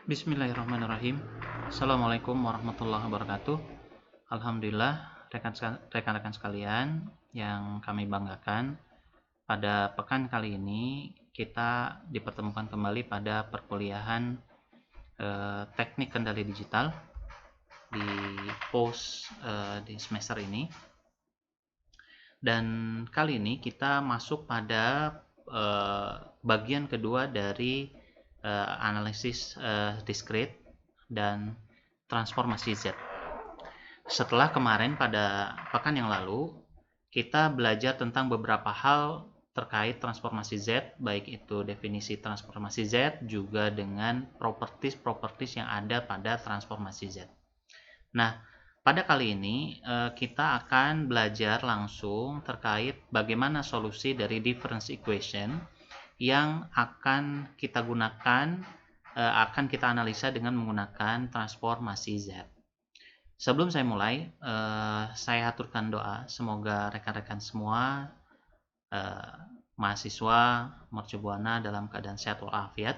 Bismillahirrahmanirrahim. Assalamualaikum warahmatullahi wabarakatuh. Alhamdulillah, rekan-rekan sekalian yang kami banggakan, pada pekan kali ini kita dipertemukan kembali pada perkuliahan teknik kendali digital di di semester ini. Dan kali ini kita masuk pada bagian kedua dari analisis discrete dan transformasi Z. Setelah kemarin pada pekan yang lalu kita belajar tentang beberapa hal terkait transformasi Z, baik itu definisi transformasi Z juga dengan properties yang ada pada transformasi Z. Nah, pada kali ini kita akan belajar langsung terkait bagaimana solusi dari difference equation yang akan kita gunakan, akan kita analisa dengan menggunakan transformasi Z. Sebelum saya mulai, saya haturkan doa, semoga rekan-rekan semua mahasiswa Mercu Buana dalam keadaan sehat walafiat,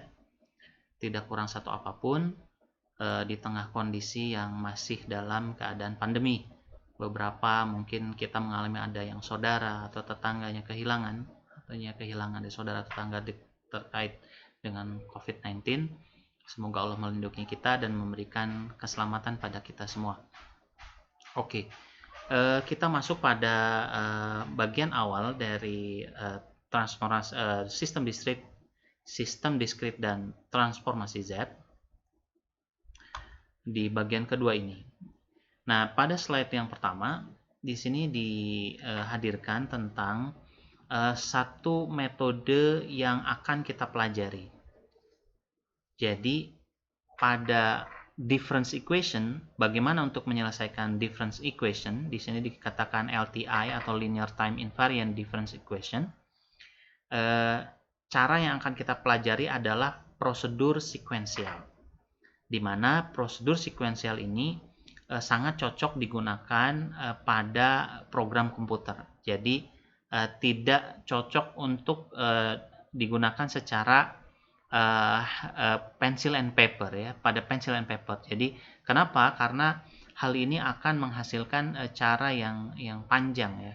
tidak kurang satu apapun, di tengah kondisi yang masih dalam keadaan pandemi. Beberapa mungkin kita mengalami ada yang saudara atau tetangganya kehilangan dari saudara tetangga terkait dengan COVID-19. Semoga Allah melindungi kita dan memberikan keselamatan pada kita semua. Oke, kita masuk pada bagian awal dari transformasi sistem discrete dan transformasi Z di bagian kedua ini. Nah, pada slide yang pertama di sini dihadirkan tentang satu metode yang akan kita pelajari. Jadi pada difference equation, bagaimana untuk menyelesaikan difference equation, di sini dikatakan LTI atau linear time invariant difference equation. Cara yang akan kita pelajari adalah prosedur sekuensial, di mana prosedur sekuensial ini sangat cocok digunakan pada program komputer. Jadi tidak cocok untuk digunakan secara pencil and paper ya, pada pencil and paper. Jadi kenapa? Karena hal ini akan menghasilkan cara yang panjang ya,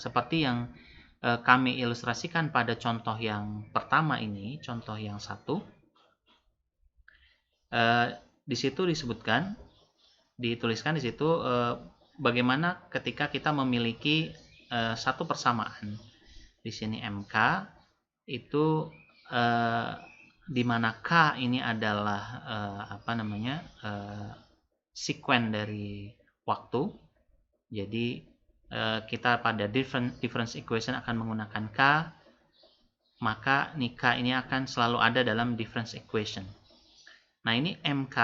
seperti yang kami ilustrasikan pada contoh yang pertama ini, contoh yang 1. Di situ dituliskan di situ bagaimana ketika kita memiliki satu persamaan. Di sini MK itu di mana K ini adalah sekuen dari waktu. Jadi kita pada difference equation akan menggunakan K, maka K ini akan selalu ada dalam difference equation. Nah, ini MK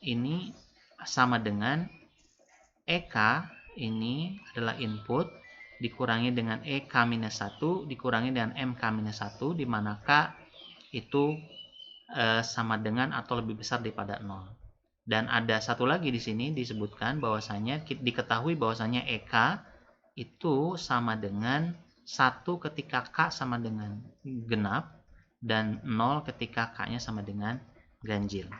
ini sama dengan EK ini adalah input dikurangi dengan EK-1 dikurangi dengan MK-1, di mana K itu sama dengan atau lebih besar daripada 0. Dan ada satu lagi di sini disebutkan bahwasanya diketahui bahwasanya EK itu sama dengan 1 ketika K sama dengan genap dan 0 ketika K-nya sama dengan ganjil.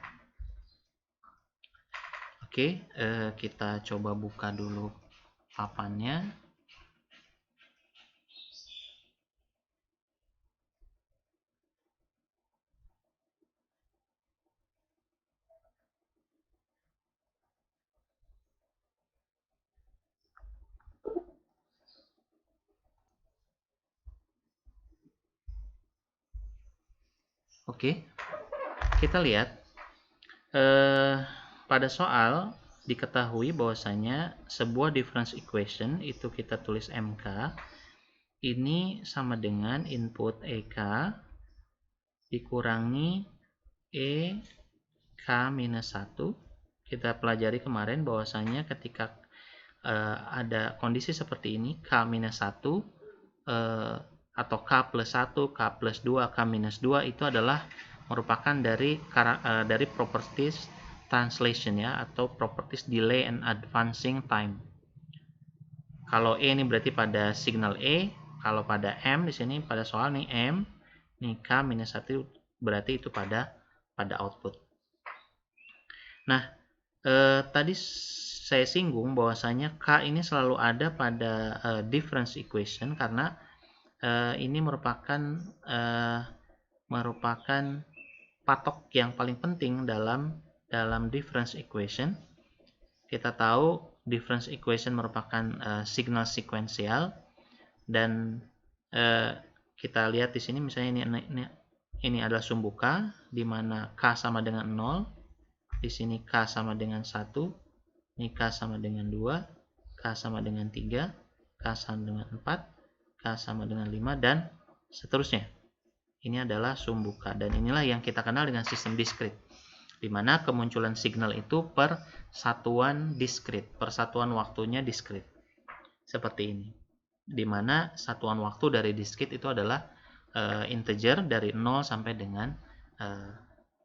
Oke, kita coba buka dulu papannya. Oke, kita lihat pada soal diketahui bahwasanya sebuah difference equation itu kita tulis MK ini sama dengan input EK dikurangi EK-1. Kita pelajari kemarin bahwasanya ketika ada kondisi seperti ini K-1 atau K plus 1, K plus 2, K-2 itu adalah merupakan dari properties translation ya, atau properties delay and advancing time. Kalau E ini berarti pada signal E, kalau pada M di sini pada soal nih M, nih K-1 berarti itu pada output. Nah, tadi saya singgung bahwasanya K ini selalu ada pada difference equation karena ini merupakan patok yang paling penting dalam difference equation. Kita tahu difference equation merupakan signal sekuensial dan kita lihat di sini misalnya ini adalah sumbu K di mana K sama dengan 0, di sini K sama dengan 1, ini K sama dengan 2, K sama dengan 3, K sama dengan 4, K sama dengan 5 dan seterusnya. Ini adalah sumbu K dan inilah yang kita kenal dengan sistem diskrit, di mana kemunculan signal itu per satuan diskrit, per satuan waktunya diskrit. Seperti ini. Di mana satuan waktu dari diskrit itu adalah integer dari 0 sampai dengan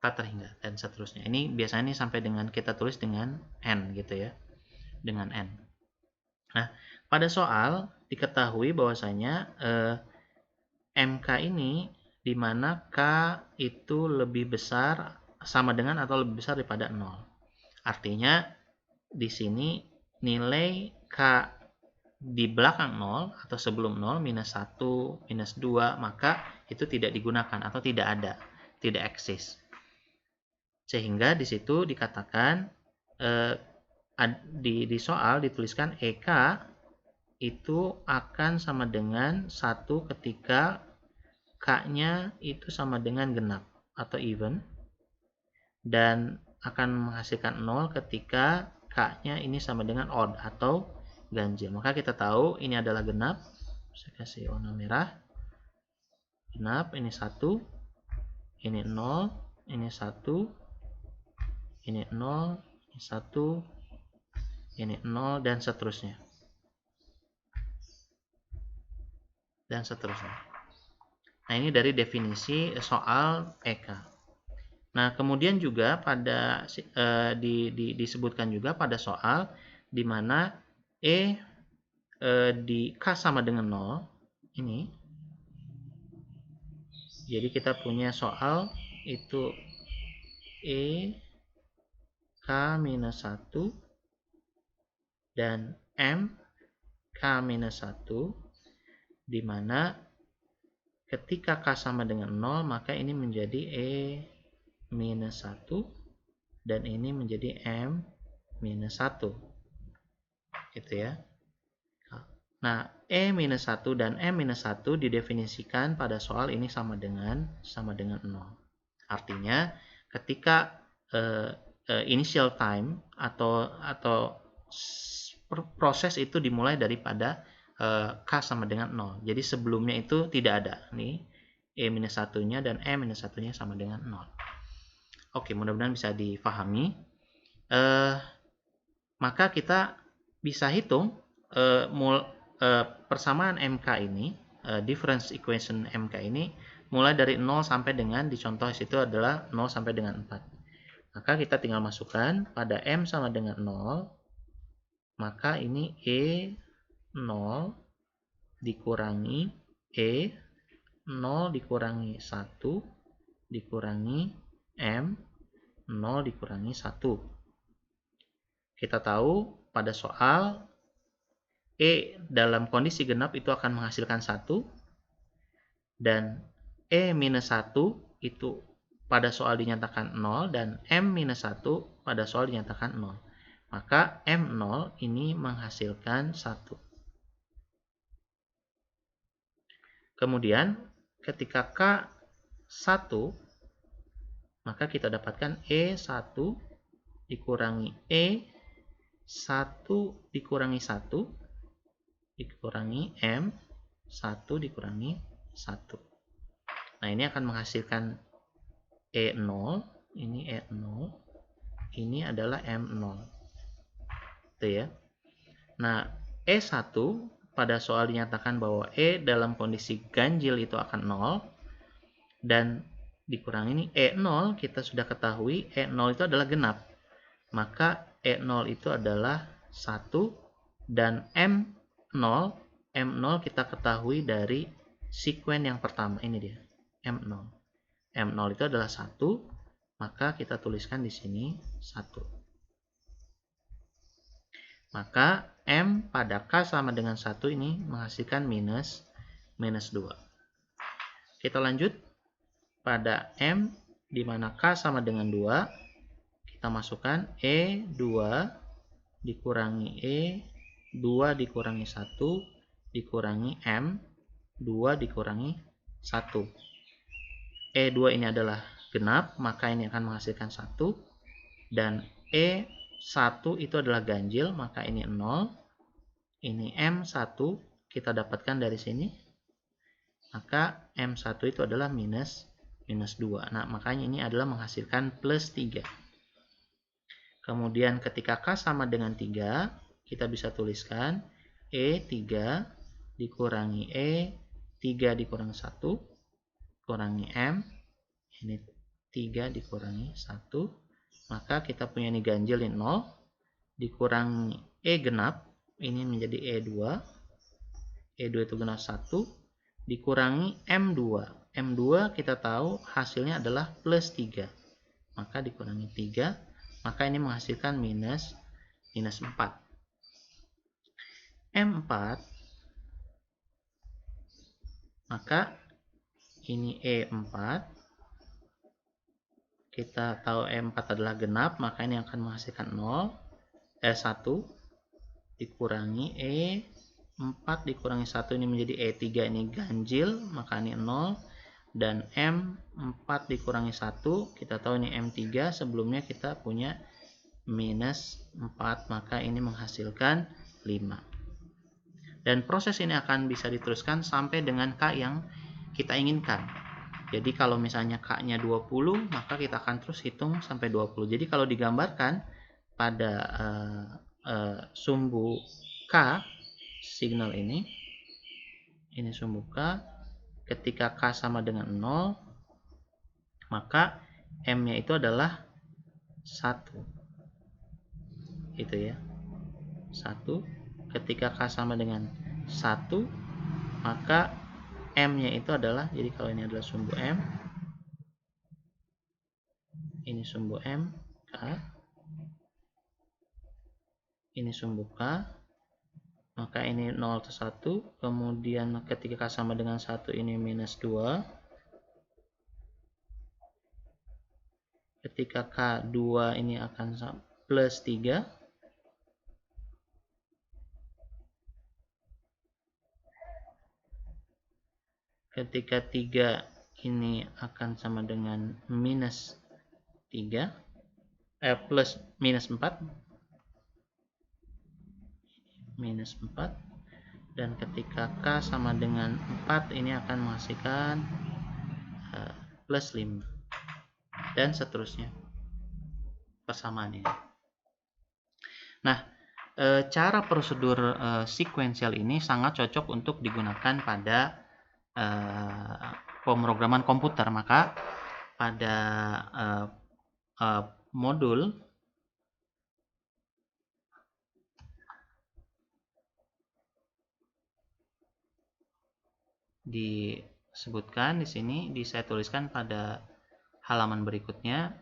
tak terhingga dan seterusnya. Ini biasanya sampai dengan kita tulis dengan n gitu ya. Dengan n. Nah, pada soal diketahui bahwasanya MK ini di mana K itu lebih besar sama dengan atau lebih besar daripada 0. Artinya di sini nilai K di belakang 0 atau sebelum 0 minus 1, minus 2 maka itu tidak digunakan atau tidak ada, tidak eksis. Sehingga di situ dikatakan di soal dituliskan EK itu akan sama dengan 1 ketika K-nya itu sama dengan genap atau even dan akan menghasilkan 0 ketika K-nya ini sama dengan odd atau ganjil. Maka kita tahu ini adalah genap. Saya kasih warna merah. Genap, ini 1, ini 0, ini 1, ini 0, ini 1, ini 0, dan seterusnya. Dan seterusnya. Nah, ini dari definisi soal EK. Nah, kemudian juga pada disebutkan juga pada soal di mana di K sama dengan 0 ini. Jadi kita punya soal itu K minus 1 dan M K minus 1 di mana ketika K sama dengan 0 maka ini menjadi minus 1 dan ini menjadi M minus 1 gitu ya. Nah, minus 1 dan M minus 1 didefinisikan pada soal ini sama dengan 0. Artinya ketika initial time atau proses itu dimulai daripada K sama dengan 0. Jadi sebelumnya itu tidak ada. Nih, E-1-nya dan M-1-nya sama dengan 0. Oke, mudah-mudahan bisa difahami. Maka kita bisa hitung persamaan MK ini, difference equation MK ini, mulai dari 0 sampai dengan, di contoh situ adalah 0 sampai dengan 4. Maka kita tinggal masukkan pada M sama dengan 0, maka ini E0 dikurangi E0 dikurangi 1 dikurangi M0 dikurangi 1. Kita tahu pada soal dalam kondisi genap itu akan menghasilkan 1 dan E-1 itu pada soal dinyatakan 0 dan M-1 pada soal dinyatakan 0. Maka M0 ini menghasilkan 1. Kemudian ketika K1 maka kita dapatkan E1 dikurangi E1 dikurangi 1 dikurangi M1 dikurangi 1. Nah, ini akan menghasilkan E0, ini E0, ini adalah M0. Itu ya. Nah, E1 pada soal dinyatakan bahwa E dalam kondisi ganjil itu akan 0 dan dikurangi ini E0 kita sudah ketahui E0 itu adalah genap. Maka E0 itu adalah 1 dan M0 kita ketahui dari sekuen yang pertama. Ini dia, M0. M0 itu adalah 1, maka kita tuliskan di sini 1. Maka M pada K sama dengan 1 ini menghasilkan minus 2. Kita lanjut pada M di mana K sama dengan 2. Kita masukkan E2 dikurangi E2 dikurangi 1 dikurangi M2 dikurangi 1. E2 ini adalah genap, maka ini akan menghasilkan 1. Dan E1 itu adalah ganjil, maka ini 0. Ini M1 kita dapatkan dari sini. Maka M1 itu adalah minus 2. Nah, makanya ini adalah menghasilkan plus 3. Kemudian ketika K sama dengan 3, kita bisa tuliskan E3 dikurangi E3 dikurangi 1 kurangi M, ini 3 dikurangi 1, maka kita punya ini ganjil ini 0, dikurangi E genap, ini menjadi E2 itu genap 1, dikurangi M2. M2 kita tahu hasilnya adalah plus 3, maka dikurangi 3, maka ini menghasilkan minus 4. M4, maka ini E4, kita tahu E4 adalah genap, maka ini akan menghasilkan 0, E1 dikurangi E4 dikurangi 1 ini menjadi E3, ini ganjil, maka ini 0, dan M4 dikurangi 1, kita tahu ini M3, sebelumnya kita punya minus 4, maka ini menghasilkan 5. Dan proses ini akan bisa diteruskan sampai dengan K yang kita inginkan. Jadi kalau misalnya K-nya 20, maka kita akan terus hitung sampai 20. Jadi kalau digambarkan pada sumbu K, signal ini sumbu K, ketika K sama dengan 0, maka M-nya itu adalah 1. Itu ya. 1. Ketika K sama dengan 1, maka M-nya itu adalah, jadi kalau ini adalah sumbu M, ini sumbu M, K, ini sumbu K, maka ini 0 atau 1, kemudian ketika K sama dengan 1 ini minus 2, ketika K2 ini akan plus 3, ketika 3 ini akan sama dengan minus 3, plus minus 4, dan ketika K sama dengan 4 ini akan menghasilkan plus 5, dan seterusnya persamaan ini. Nah, cara prosedur sekuensial ini sangat cocok untuk digunakan pada pemrograman komputer. Maka pada modul disebutkan di sini, saya tuliskan pada halaman berikutnya.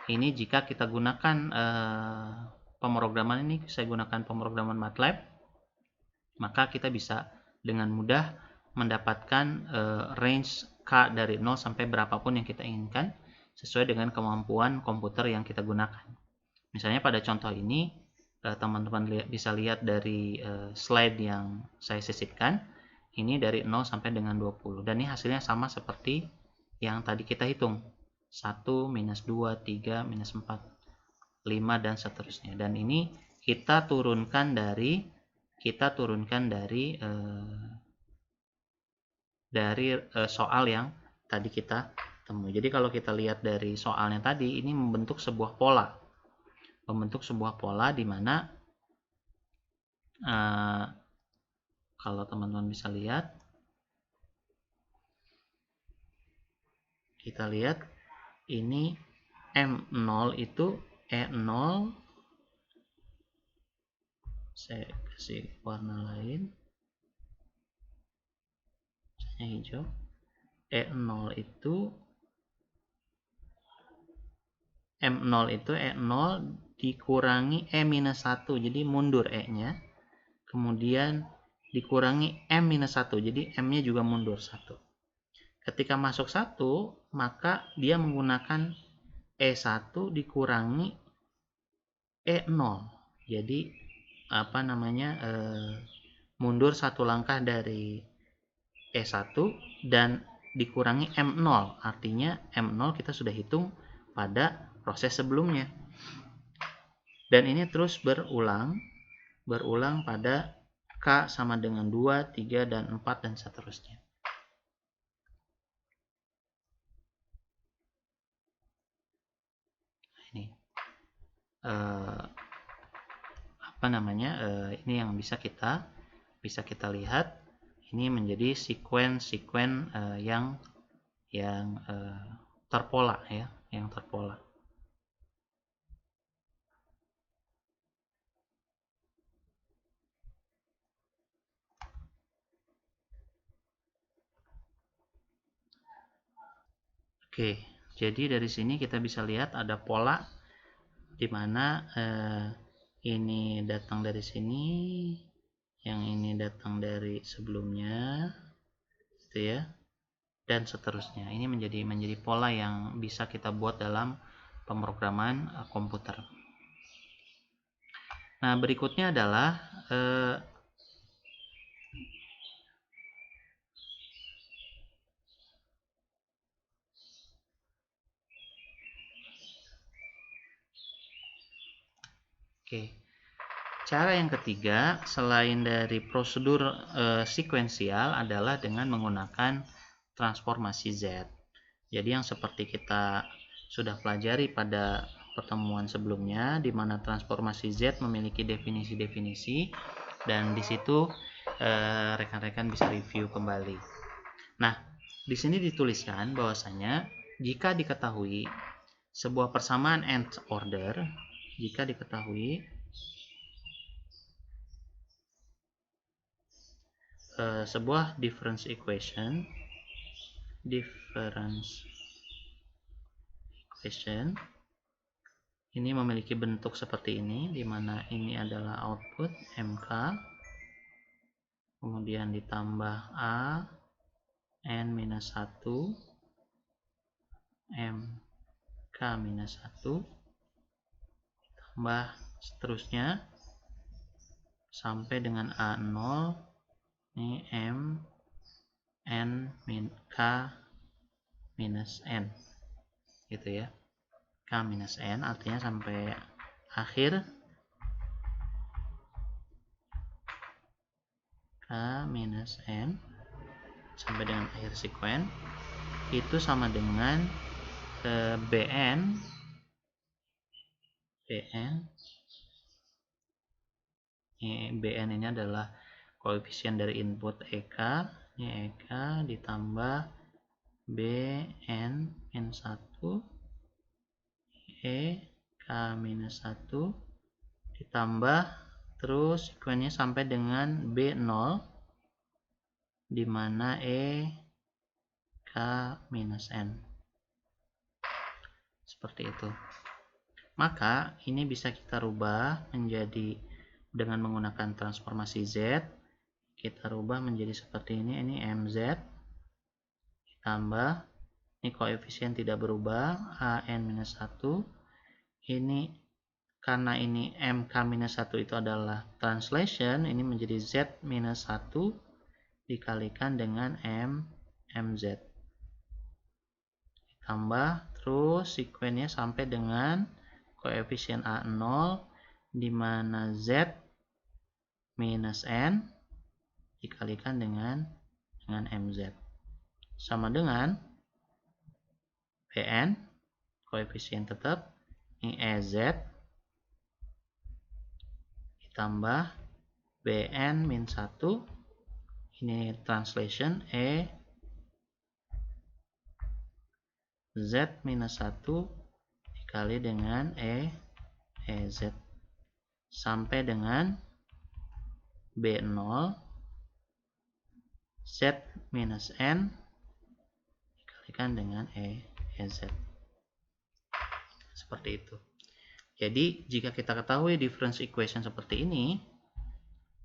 Ini jika kita gunakan pemrograman ini, saya gunakan pemrograman MATLAB, maka kita bisa dengan mudah mendapatkan range K dari 0 sampai berapapun yang kita inginkan sesuai dengan kemampuan komputer yang kita gunakan. Misalnya pada contoh ini, teman-teman bisa lihat dari slide yang saya sisipkan, ini dari 0 sampai dengan 20, dan ini hasilnya sama seperti yang tadi kita hitung, 1, minus 2, 3, minus 4, 5, dan seterusnya. Dan ini kita turunkan dari soal yang tadi kita temui. Jadi kalau kita lihat dari soalnya tadi, ini membentuk sebuah pola, di mana kalau teman-teman bisa lihat, kita lihat ini M0 itu E0, saya kasih warna lain, misalnya hijau. E0 itu M0 itu E0 dikurangi E-1, jadi mundur E-nya. Kemudian dikurangi M-1, jadi M-nya juga mundur 1. Ketika masuk 1, maka dia menggunakan E1 dikurangi E0. Jadi mundur 1 langkah dari E1 dan dikurangi M0. Artinya M0 kita sudah hitung pada proses sebelumnya. Dan ini terus berulang pada K sama dengan 2, 3, dan 4, dan seterusnya. Ini ini yang bisa kita lihat. Ini menjadi sekuen yang terpola ya, yang terpola. Oke, jadi dari sini kita bisa lihat ada pola di mana ini datang dari sini, yang ini datang dari sebelumnya, gitu ya, dan seterusnya. Ini menjadi pola yang bisa kita buat dalam pemrograman komputer. Nah, berikutnya adalah cara yang ketiga selain dari prosedur sekuensial adalah dengan menggunakan transformasi Z. Jadi yang seperti kita sudah pelajari pada pertemuan sebelumnya, di mana transformasi Z memiliki definisi-definisi, dan di situ rekan-rekan bisa review kembali. Nah, di sini dituliskan bahwasanya jika diketahui sebuah persamaan nth order, jika diketahui sebuah difference equation ini memiliki bentuk seperti ini, di mana ini adalah output MK, kemudian ditambah A N-1 MK-1 ditambah seterusnya sampai dengan A0, ini M N K minus N, gitu ya, K minus N, artinya sampai akhir K minus N sampai dengan akhir sekuen, itu sama dengan BN ini adalah koefisien dari input EK, ini EK ditambah BN-1 EK-1 ditambah terus sekuennya sampai dengan B0, di mana EK-N. Seperti itu. Maka ini bisa kita rubah menjadi dengan menggunakan transformasi Z. Kita rubah menjadi seperti ini MZ ditambah, ini koefisien tidak berubah, AN-1. Ini karena ini MK-1 itu adalah translation, ini menjadi Z-1 dikalikan dengan MZ. Ditambah terus sekuennya sampai dengan koefisien A0, di mana Z minus N dikalikan dengan MZ. Sama dengan PN, koefisien tetap, ini EZ ditambah BN-1, ini translation, Z-1 dikali dengan EZ sampai dengan B0 Z-N dikalikan dengan EZ. Seperti itu. Jadi jika kita ketahui difference equation seperti ini,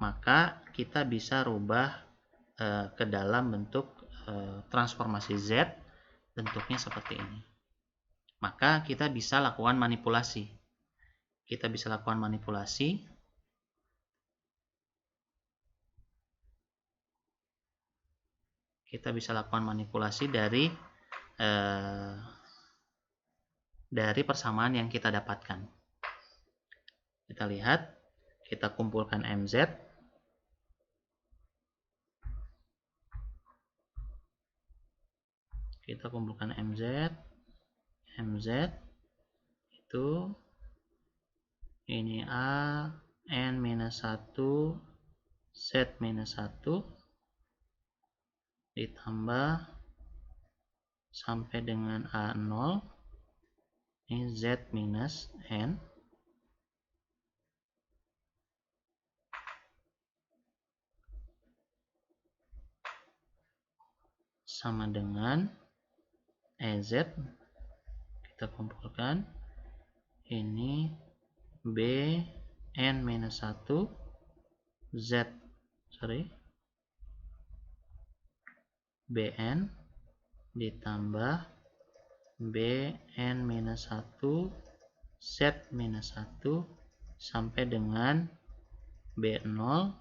maka kita bisa rubah ke dalam bentuk transformasi Z, bentuknya seperti ini. Maka kita bisa lakukan manipulasi. Kita bisa lakukan manipulasi dari persamaan yang kita dapatkan. Kita lihat, kita kumpulkan MZ. Kita kumpulkan MZ. MZ itu ini A N-1 Z-1 ditambah sampai dengan A0 ini Z minus N sama dengan EZ. Kita kumpulkan ini B N-1 BN ditambah BN-1 Z-1 sampai dengan B0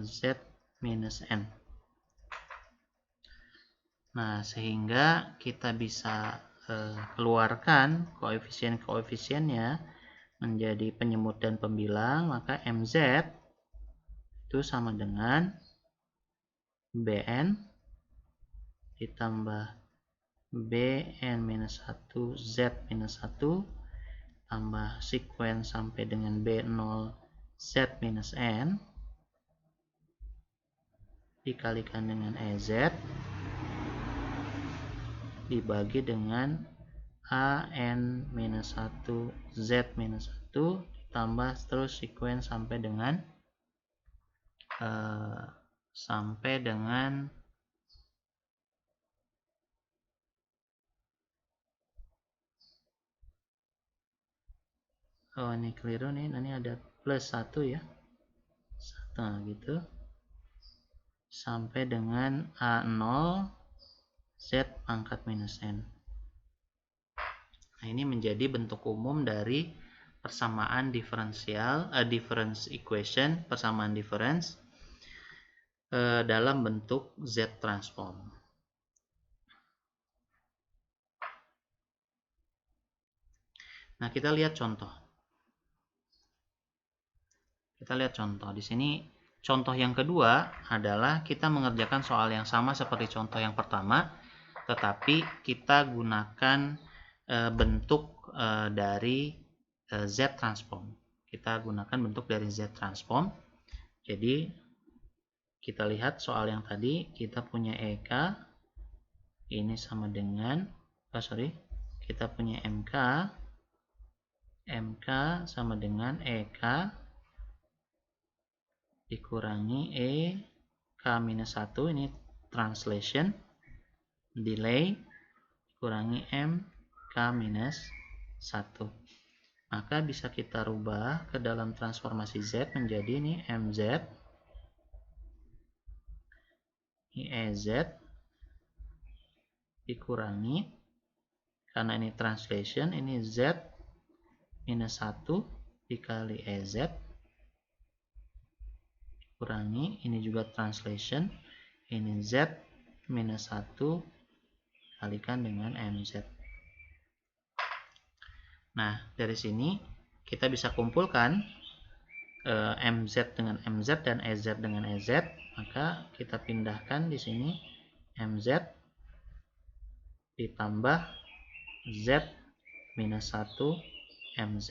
Z-N. Nah, sehingga kita bisa keluarkan koefisien-koefisiennya menjadi penyebut dan pembilang, maka MZ itu sama dengan BN ditambah BN-1 Z-1 tambah sekuen sampai dengan B0 Z-N dikalikan dengan EZ dibagi dengan AN-1 Z-1 ditambah terus sekuen sampai dengan ini keliru nih, ini ada plus 1 ya, nah gitu, sampai dengan A0 Z pangkat minus N. Nah, ini menjadi bentuk umum dari persamaan diferensial, difference equation, persamaan difference dalam bentuk Z transform. Nah, kita lihat contoh. Di sini contoh yang kedua adalah kita mengerjakan soal yang sama seperti contoh yang pertama, tetapi kita gunakan bentuk dari Z transform. Jadi kita lihat soal yang tadi, kita punya EK ini sama dengan kita punya MK sama dengan EK dikurangi EK-1, ini translation, delay dikurangi MK-1. Maka bisa kita rubah ke dalam transformasi Z menjadi ini MZ, ini EZ dikurangi, karena ini translation, ini Z minus 1 dikali EZ dikurangi, ini juga translation, ini Z minus 1 dikalikan dengan MZ. Nah, dari sini kita bisa kumpulkan MZ dengan MZ dan EZ dengan EZ, maka kita pindahkan di sini MZ ditambah Z minus 1 MZ,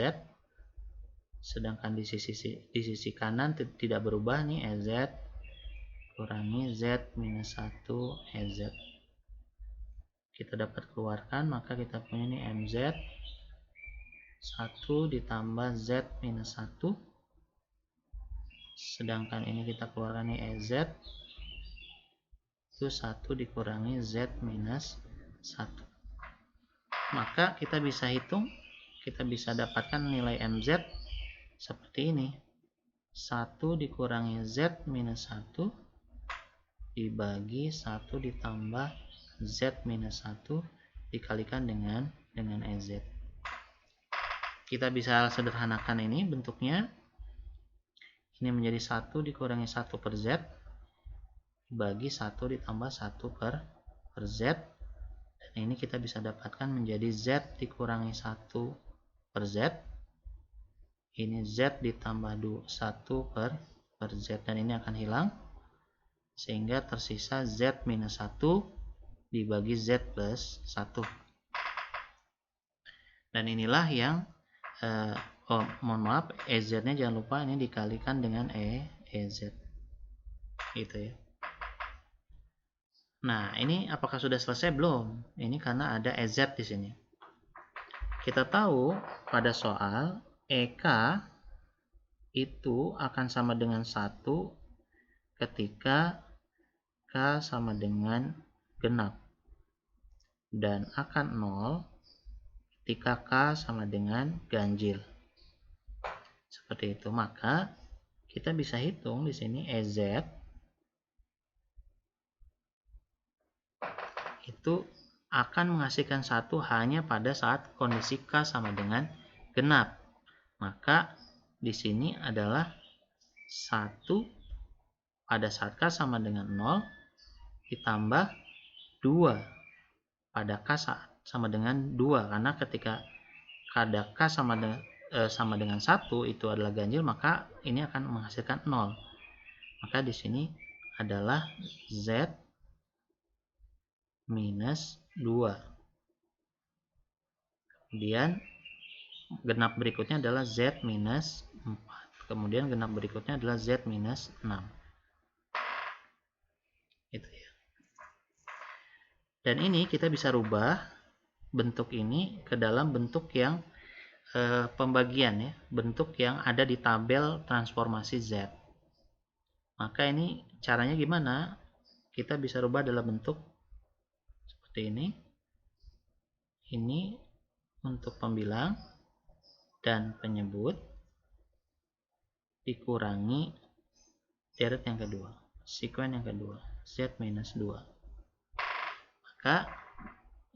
sedangkan di sisi kanan tidak berubah nih, EZ kurangi Z minus 1 EZ. Kita dapat keluarkan, maka kita punya nih MZ 1 ditambah Z minus 1, sedangkan ini kita keluarkan nih EZ itu 1 dikurangi Z minus 1. Maka kita bisa hitung kita bisa dapatkan nilai MZ seperti ini. 1 dikurangi Z minus 1 dibagi 1 ditambah Z minus 1 dikalikan dengan EZ. Kita bisa sederhanakan ini bentuknya. Ini menjadi 1 dikurangi 1 per Z dibagi 1 ditambah 1 per Z. Dan ini kita bisa dapatkan menjadi Z dikurangi 1 per Z. Ini Z ditambah 1 per Z. Dan ini akan hilang. Sehingga tersisa Z minus 1 dibagi Z plus 1. Dan inilah yang mohon maaf, EZ-nya jangan lupa ini dikalikan dengan EZ. Gitu ya. Nah, ini apakah sudah selesai? Belum. Ini karena ada EZ di sini. Kita tahu pada soal EK itu akan sama dengan 1 ketika K sama dengan genap. Dan akan 0 ketika K sama dengan ganjil. Seperti itu. Maka kita bisa hitung di sini EZ itu akan menghasilkan 1 hanya pada saat kondisi K sama dengan genap. Maka di sini adalah 1 pada saat K sama dengan 0 ditambah 2 pada K sama dengan 2. Karena ketika kada K sama dengan 1 itu adalah ganjil, maka ini akan menghasilkan 0. Maka di sini adalah Z minus 2. Kemudian genap berikutnya adalah Z minus 4. Kemudian genap berikutnya adalah Z minus 6. Itu ya. Dan ini kita bisa rubah bentuk ini ke dalam bentuk yang pembagian ya, bentuk yang ada di tabel transformasi Z. Maka ini caranya gimana? Kita bisa rubah dalam bentuk seperti ini. Ini untuk pembilang dan penyebut dikurangi deret yang kedua, sekuen yang kedua, Z minus 2. Maka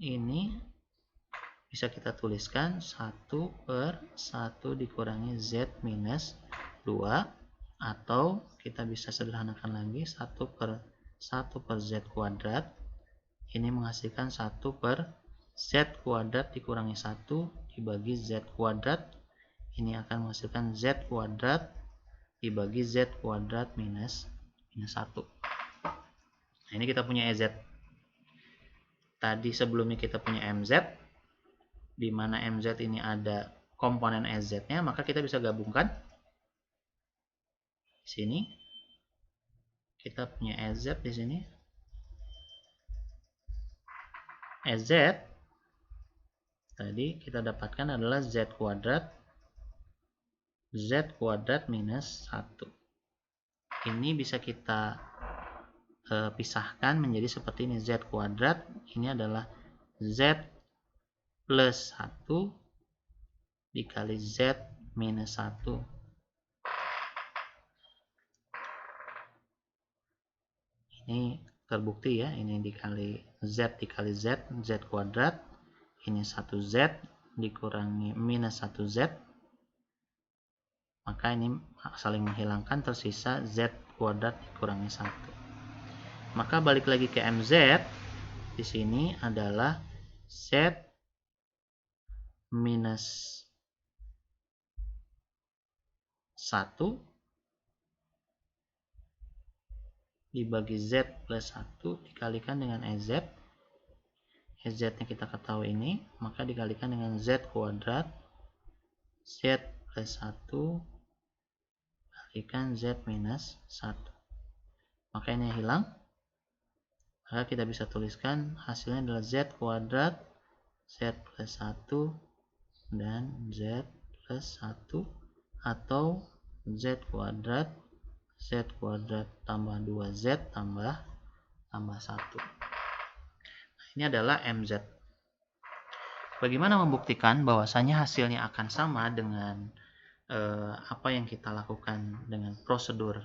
ini bisa kita tuliskan 1 per 1 dikurangi Z minus 2, atau kita bisa sederhanakan lagi 1 per Z kuadrat. Ini menghasilkan 1 per Z kuadrat dikurangi 1 dibagi Z kuadrat. Ini akan menghasilkan Z kuadrat dibagi Z kuadrat minus 1. Nah, ini kita punya EZ. Tadi sebelumnya kita punya MZ, di mana MZ ini ada komponen EZ-nya, maka kita bisa gabungkan. Di sini kita punya EZ di sini. EZ tadi kita dapatkan adalah Z kuadrat minus 1. Ini bisa kita pisahkan menjadi seperti ini. Z kuadrat ini adalah Z plus 1 dikali Z minus 1. Ini terbukti ya, ini dikali Z dikali Z, Z kuadrat. Ini 1Z dikurangi minus 1Z. Maka ini saling menghilangkan, tersisa Z kuadrat dikurangi 1. Maka balik lagi ke MZ, di sini adalah Z minus 1 dibagi Z plus 1 dikalikan dengan EZ. EZ-nya kita ketahui ini, maka dikalikan dengan Z kuadrat, Z plus 1 kalikan Z minus 1. Maka ini hilang. Maka kita bisa tuliskan hasilnya adalah Z kuadrat, Z plus 1, dan Z plus 1, atau Z kuadrat tambah 2Z tambah 1. Nah, ini adalah MZ. Bagaimana membuktikan bahwasanya hasilnya akan sama dengan apa yang kita lakukan dengan prosedur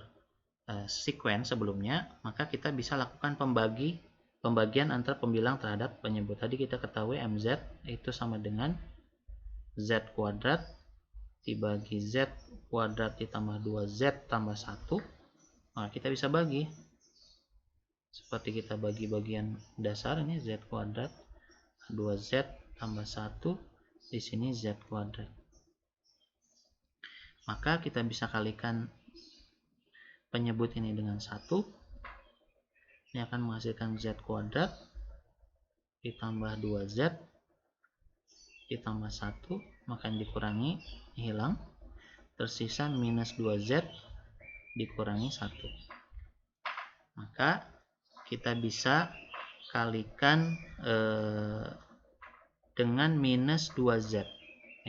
sequence sebelumnya? Maka kita bisa lakukan pembagian antara pembilang terhadap penyebut. Tadi kita ketahui MZ itu sama dengan Z kuadrat dibagi Z kuadrat ditambah 2Z tambah 1. Nah, kita bisa bagi seperti kita bagi bagian dasar, ini Z kuadrat 2Z tambah 1, di sini Z kuadrat. Maka kita bisa kalikan penyebut ini dengan 1. Ini akan menghasilkan Z kuadrat ditambah 2Z ditambah 1, maka yang dikurangi hilang, tersisa minus 2Z dikurangi 1. Maka kita bisa kalikan dengan minus 2Z.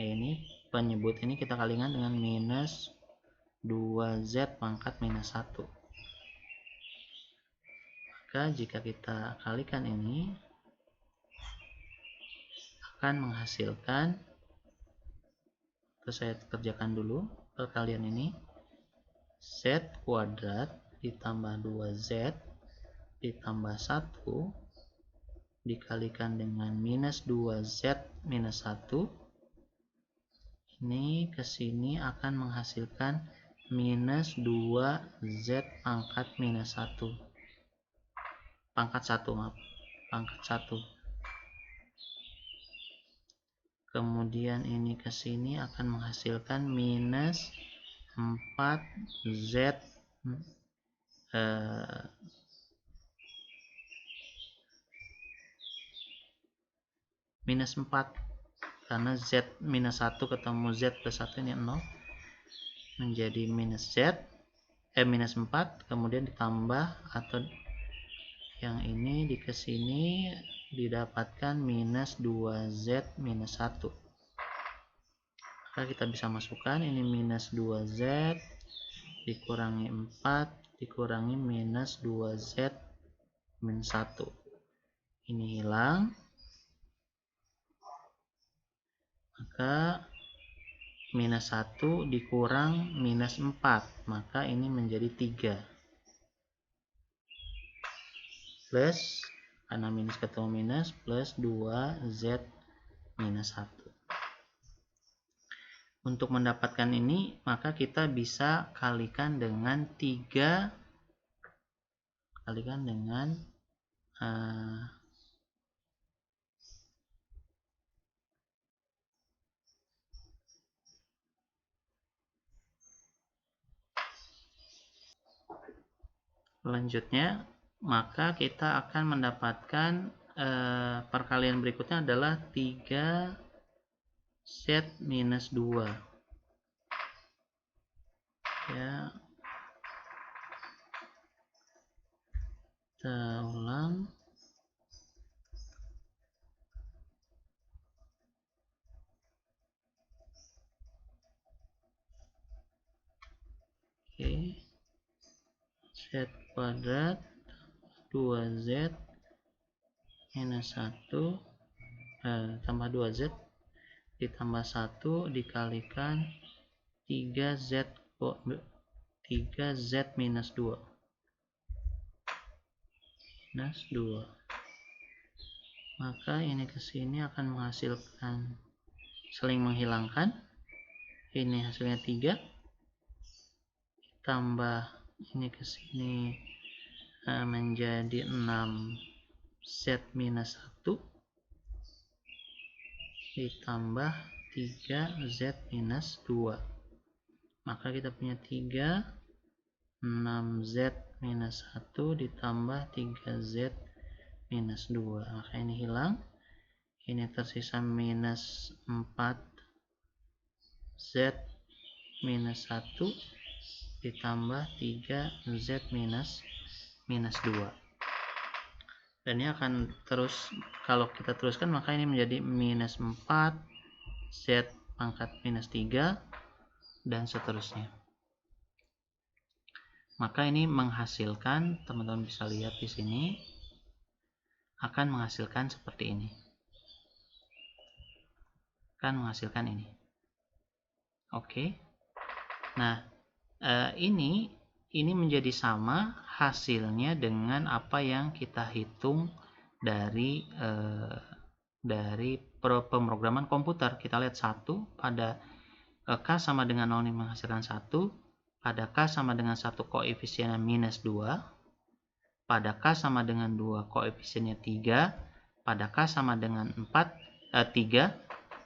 Nah, ini penyebut ini kita kalikan dengan minus 2Z pangkat minus 1. Maka jika kita kalikan ini akan menghasilkan, saya kerjakan dulu perkalian ini, Z kuadrat ditambah 2Z ditambah 1 dikalikan dengan minus 2Z minus 1, ini kesini akan menghasilkan minus 2Z pangkat minus 1 pangkat 1, maaf, pangkat 1. Kemudian ini kesini akan menghasilkan minus 4Z minus 4, karena Z minus 1 ketemu Z plus 1 ini 0, menjadi minus Z minus 4, kemudian ditambah atau yang ini di kesini didapatkan minus 2Z minus 1. Maka kita bisa masukkan ini minus 2Z dikurangi 4 dikurangi minus 2Z minus 1, ini hilang, maka minus 1 dikurang minus 4, maka ini menjadi 3, plus, karena minus ketemu minus, plus 2Z minus 1. Untuk mendapatkan ini, maka kita bisa kalikan dengan 3, kalikan dengan selanjutnya, maka kita akan mendapatkan perkalian berikutnya adalah 3Z minus 2. Ya, kita ulang. Oke, Z kuadrat 2Z minus 1 tambah 2Z ditambah 1 dikalikan 3Z minus 2 minus 2, maka ini kesini akan menghasilkan saling menghilangkan, ini hasilnya 3 tambah ini kesini menjadi 6Z minus 1 ditambah 3Z minus 2, maka kita punya 3 6Z minus 1 ditambah 3Z minus 2, maka ini hilang, ini tersisa minus 4Z minus 1 ditambah 3Z minus 2, dan ini akan terus, kalau kita teruskan maka ini menjadi minus 4Z pangkat minus 3 dan seterusnya. Maka ini menghasilkan, teman-teman bisa lihat di sini akan menghasilkan seperti ini. akan menghasilkan ini. Oke. Nah, ini menjadi sama hasilnya dengan apa yang kita hitung dari pemrograman komputer. Kita lihat 1 pada K sama dengan 0 ini menghasilkan 1, pada K sama dengan 1 koefisiennya minus 2, pada K sama dengan 2 koefisiennya 3, pada K sama dengan 3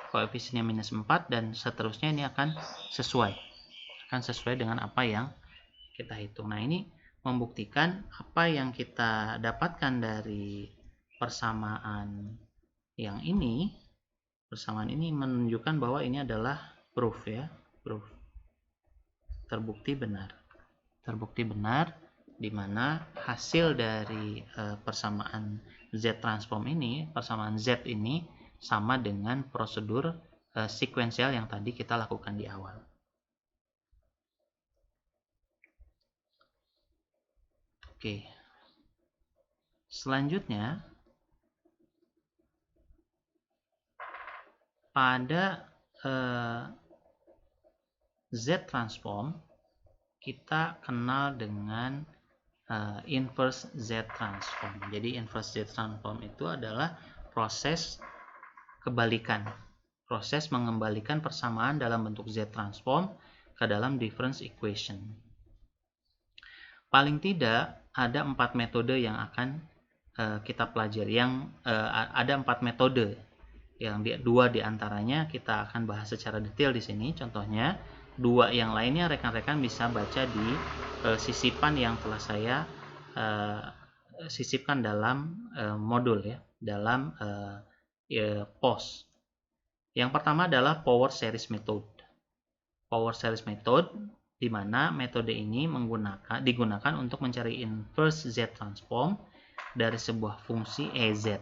koefisiennya minus 4, dan seterusnya. Ini akan sesuai dengan apa yang kita hitung. Nah, ini membuktikan apa yang kita dapatkan dari persamaan yang ini. Persamaan ini menunjukkan bahwa ini adalah proof, ya, proof, terbukti benar, di mana hasil dari persamaan Z transform ini, persamaan Z ini sama dengan prosedur sekuensial yang tadi kita lakukan di awal. Oke. Selanjutnya, pada Z transform kita kenal dengan inverse Z transform. Jadi inverse Z transform itu adalah proses kebalikan, proses mengembalikan persamaan dalam bentuk Z transform ke dalam difference equation. Paling tidak ada 4 metode yang akan kita pelajari. Ada 4 metode, yang 2 diantaranya kita akan bahas secara detail di sini. Contohnya, 2 yang lainnya rekan-rekan bisa baca di sisipan yang telah saya sisipkan dalam modul, ya, dalam post. Yang pertama adalah power series method. Power series method, di mana metode ini digunakan untuk mencari inverse Z transform dari sebuah fungsi EZ.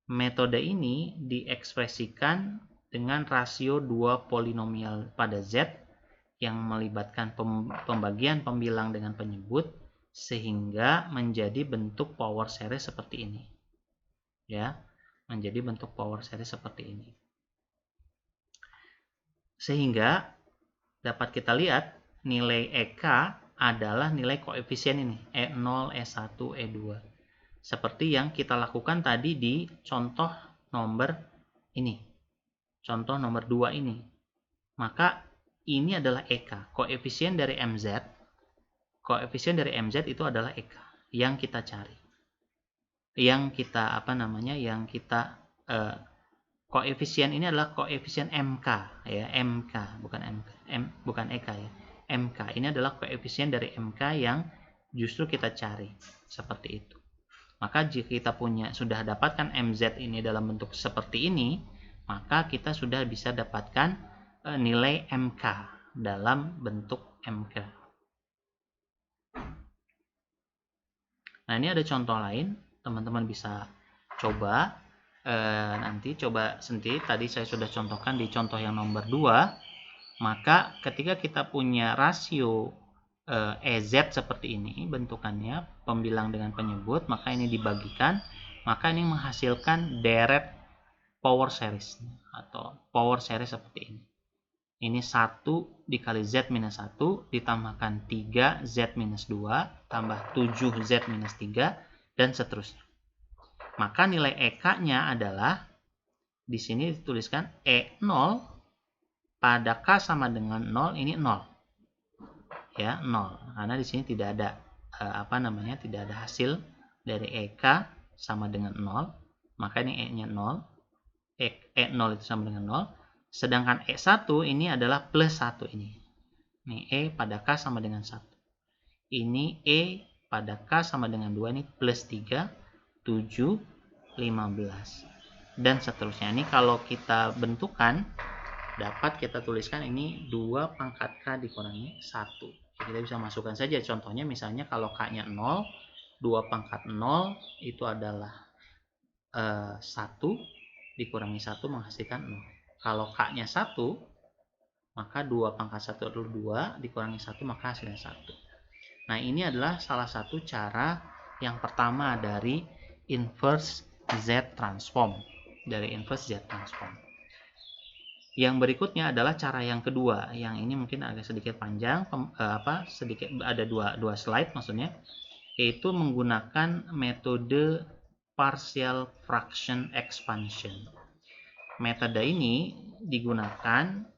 Metode ini diekspresikan dengan rasio 2 polinomial pada Z yang melibatkan pembagian pembilang dengan penyebut, sehingga menjadi bentuk power series seperti ini. Ya, menjadi bentuk power series seperti ini. Sehingga dapat kita lihat nilai EK adalah nilai koefisien ini, E0, E1, E2. Seperti yang kita lakukan tadi di contoh nomor ini. Contoh nomor 2 ini. Maka ini adalah EK, koefisien dari MZ. Koefisien dari MZ itu adalah EK yang kita cari. Koefisien ini adalah koefisien MK, ya, MK, bukan EK, ya. MK ini adalah koefisien dari MK yang justru kita cari, seperti itu. Maka jika kita sudah dapatkan MZ ini dalam bentuk seperti ini, maka kita sudah bisa dapatkan nilai MK dalam bentuk MK. Nah, ini ada contoh lain, teman-teman bisa coba nanti coba sendiri. Tadi saya sudah contohkan di contoh yang nomor 2. Maka ketika kita punya rasio EZ seperti ini bentukannya, pembilang dengan penyebut, maka ini dibagikan, maka ini menghasilkan deret power series atau power series seperti ini. Ini 1 dikali Z minus 1 ditambahkan 3 Z minus 2 tambah 7 Z minus 3 dan seterusnya. Maka nilai EK-nya adalah di sini dituliskan E0 pada K sama dengan 0, ini 0. Ya, 0. Karena di sini tidak ada tidak ada hasil dari EK sama dengan 0, maka ini E-nya 0. E0 itu sama dengan 0. Sedangkan E1 ini adalah plus 1 ini. Ini E pada K sama dengan 1. Ini E pada K sama dengan 2, ini plus 3, 7, 15. Dan seterusnya. Ini kalau kita bentukan, dapat kita tuliskan ini 2 pangkat K dikurangi 1. Kita bisa masukkan saja contohnya, misalnya kalau K-nya 0, 2 pangkat 0 itu adalah 1 dikurangi 1 menghasilkan 0. Kalau K-nya 1, maka 2 pangkat 1 adalah 2 dikurangi 1 maka hasilnya 1. Nah, ini adalah salah satu cara yang pertama dari inverse Z transform. Yang berikutnya adalah cara yang kedua. Yang ini mungkin agak sedikit panjang, sedikit ada dua slide maksudnya, yaitu menggunakan metode partial fraction expansion. Metode ini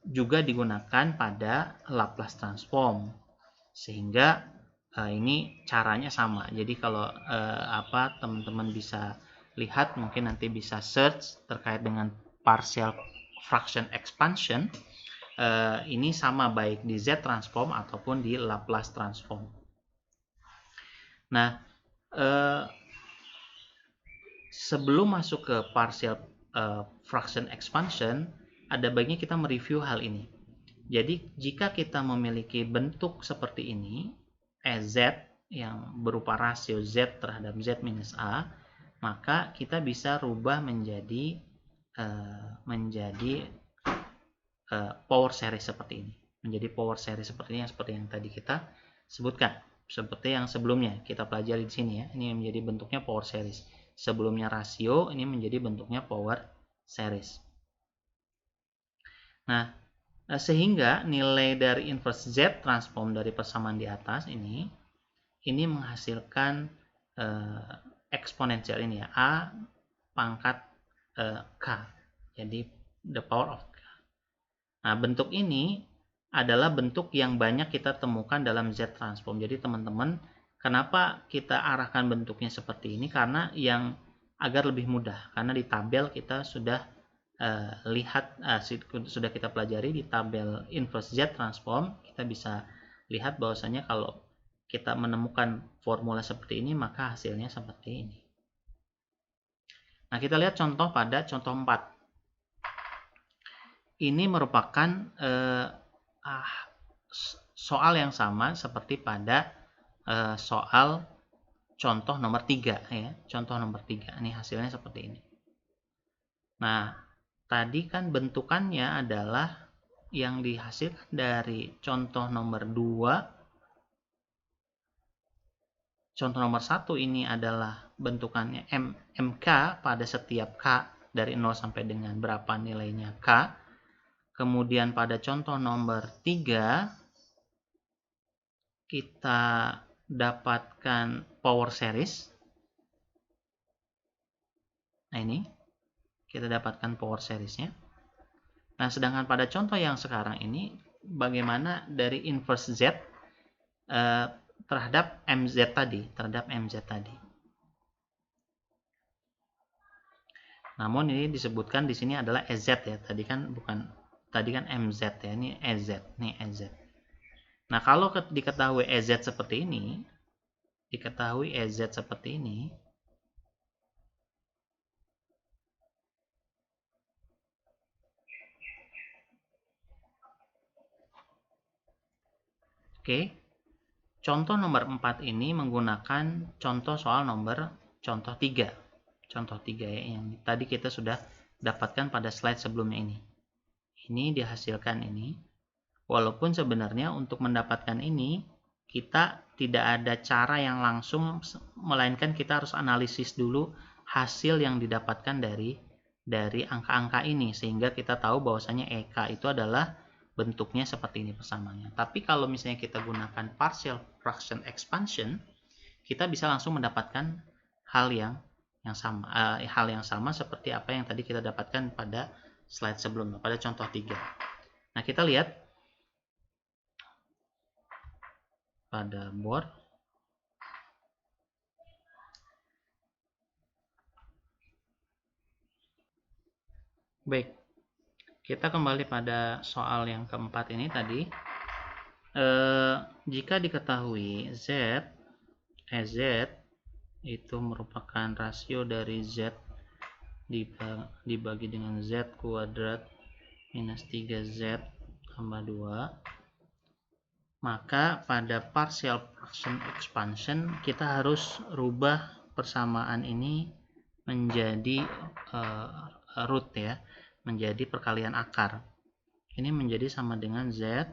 juga digunakan pada Laplace transform, sehingga ini caranya sama. Jadi kalau teman-teman bisa lihat, mungkin nanti bisa search terkait dengan partial fraction expansion, ini sama baik di Z transform ataupun di Laplace transform. Nah, sebelum masuk ke partial fraction expansion, ada baiknya kita mereview hal ini. Jadi jika kita memiliki bentuk seperti ini, EZ yang berupa rasio Z terhadap Z minus A, maka kita bisa rubah menjadi power series seperti ini. Menjadi power series seperti ini, seperti yang tadi kita sebutkan. Seperti yang sebelumnya kita pelajari di sini ya. Ini menjadi bentuknya power series. Sebelumnya rasio, ini menjadi bentuknya power series. Nah, sehingga nilai dari inverse Z transform dari persamaan di atas ini menghasilkan eksponensial ini ya, A pangkat K. Jadi the power of K. Nah, bentuk ini adalah bentuk yang banyak kita temukan dalam Z transform. Jadi teman-teman, kenapa kita arahkan bentuknya seperti ini? Karena yang agar lebih mudah. Karena di tabel kita sudah sudah kita pelajari di tabel inverse Z transform, kita bisa lihat bahwasanya kalau kita menemukan formula seperti ini, maka hasilnya seperti ini. Nah, kita lihat contoh pada contoh 4. Ini merupakan soal yang sama seperti pada soal contoh nomor 3 ya. Contoh nomor 3. Ini hasilnya seperti ini. Nah, tadi kan bentukannya adalah yang dihasilkan dari contoh nomor 2. Contoh nomor 1 ini adalah bentukannya MK pada setiap K dari 0 sampai dengan berapa nilainya K. Kemudian pada contoh nomor 3 kita dapatkan power series. Nah, ini kita dapatkan power seriesnya. Nah, sedangkan pada contoh yang sekarang ini, bagaimana dari inverse Z terhadap MZ tadi. Namun ini disebutkan di sini adalah EZ ya. Tadi kan MZ ya. Ini EZ, Nah, kalau diketahui EZ seperti ini, oke. Contoh nomor 4 ini menggunakan contoh contoh 3. Contoh 3 ya, yang tadi kita sudah dapatkan pada slide sebelumnya ini. Ini dihasilkan ini. Walaupun sebenarnya untuk mendapatkan ini, kita tidak ada cara yang langsung, melainkan kita harus analisis dulu hasil yang didapatkan dari angka-angka ini, sehingga kita tahu bahwasanya EK itu adalah bentuknya seperti ini persamaannya. Tapi kalau misalnya kita gunakan partial fraction expansion, kita bisa langsung mendapatkan hal yang sama seperti apa yang tadi kita dapatkan pada slide sebelumnya, pada contoh 3. Nah, kita lihat pada board. Baik, kita kembali pada soal yang keempat ini tadi. Jika diketahui EZ itu merupakan rasio dari Z dibagi dengan Z kuadrat minus 3Z tambah 2, maka pada partial fraction expansion kita harus rubah persamaan ini menjadi root ya, menjadi perkalian akar. Ini menjadi sama dengan Z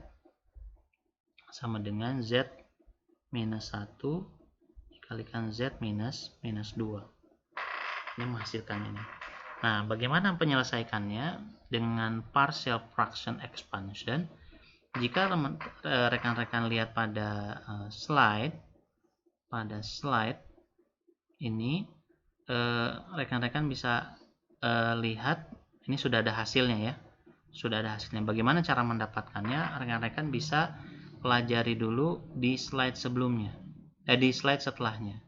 minus 1 dikalikan Z minus 2. Ini menghasilkan ini. Nah, bagaimana penyelesaikannya? Dengan partial fraction expansion. Jika rekan-rekan lihat pada slide ini, rekan-rekan bisa lihat ini sudah ada hasilnya ya. Sudah ada hasilnya. Bagaimana cara mendapatkannya? Rekan-rekan bisa pelajari dulu di slide sebelumnya. Di slide setelahnya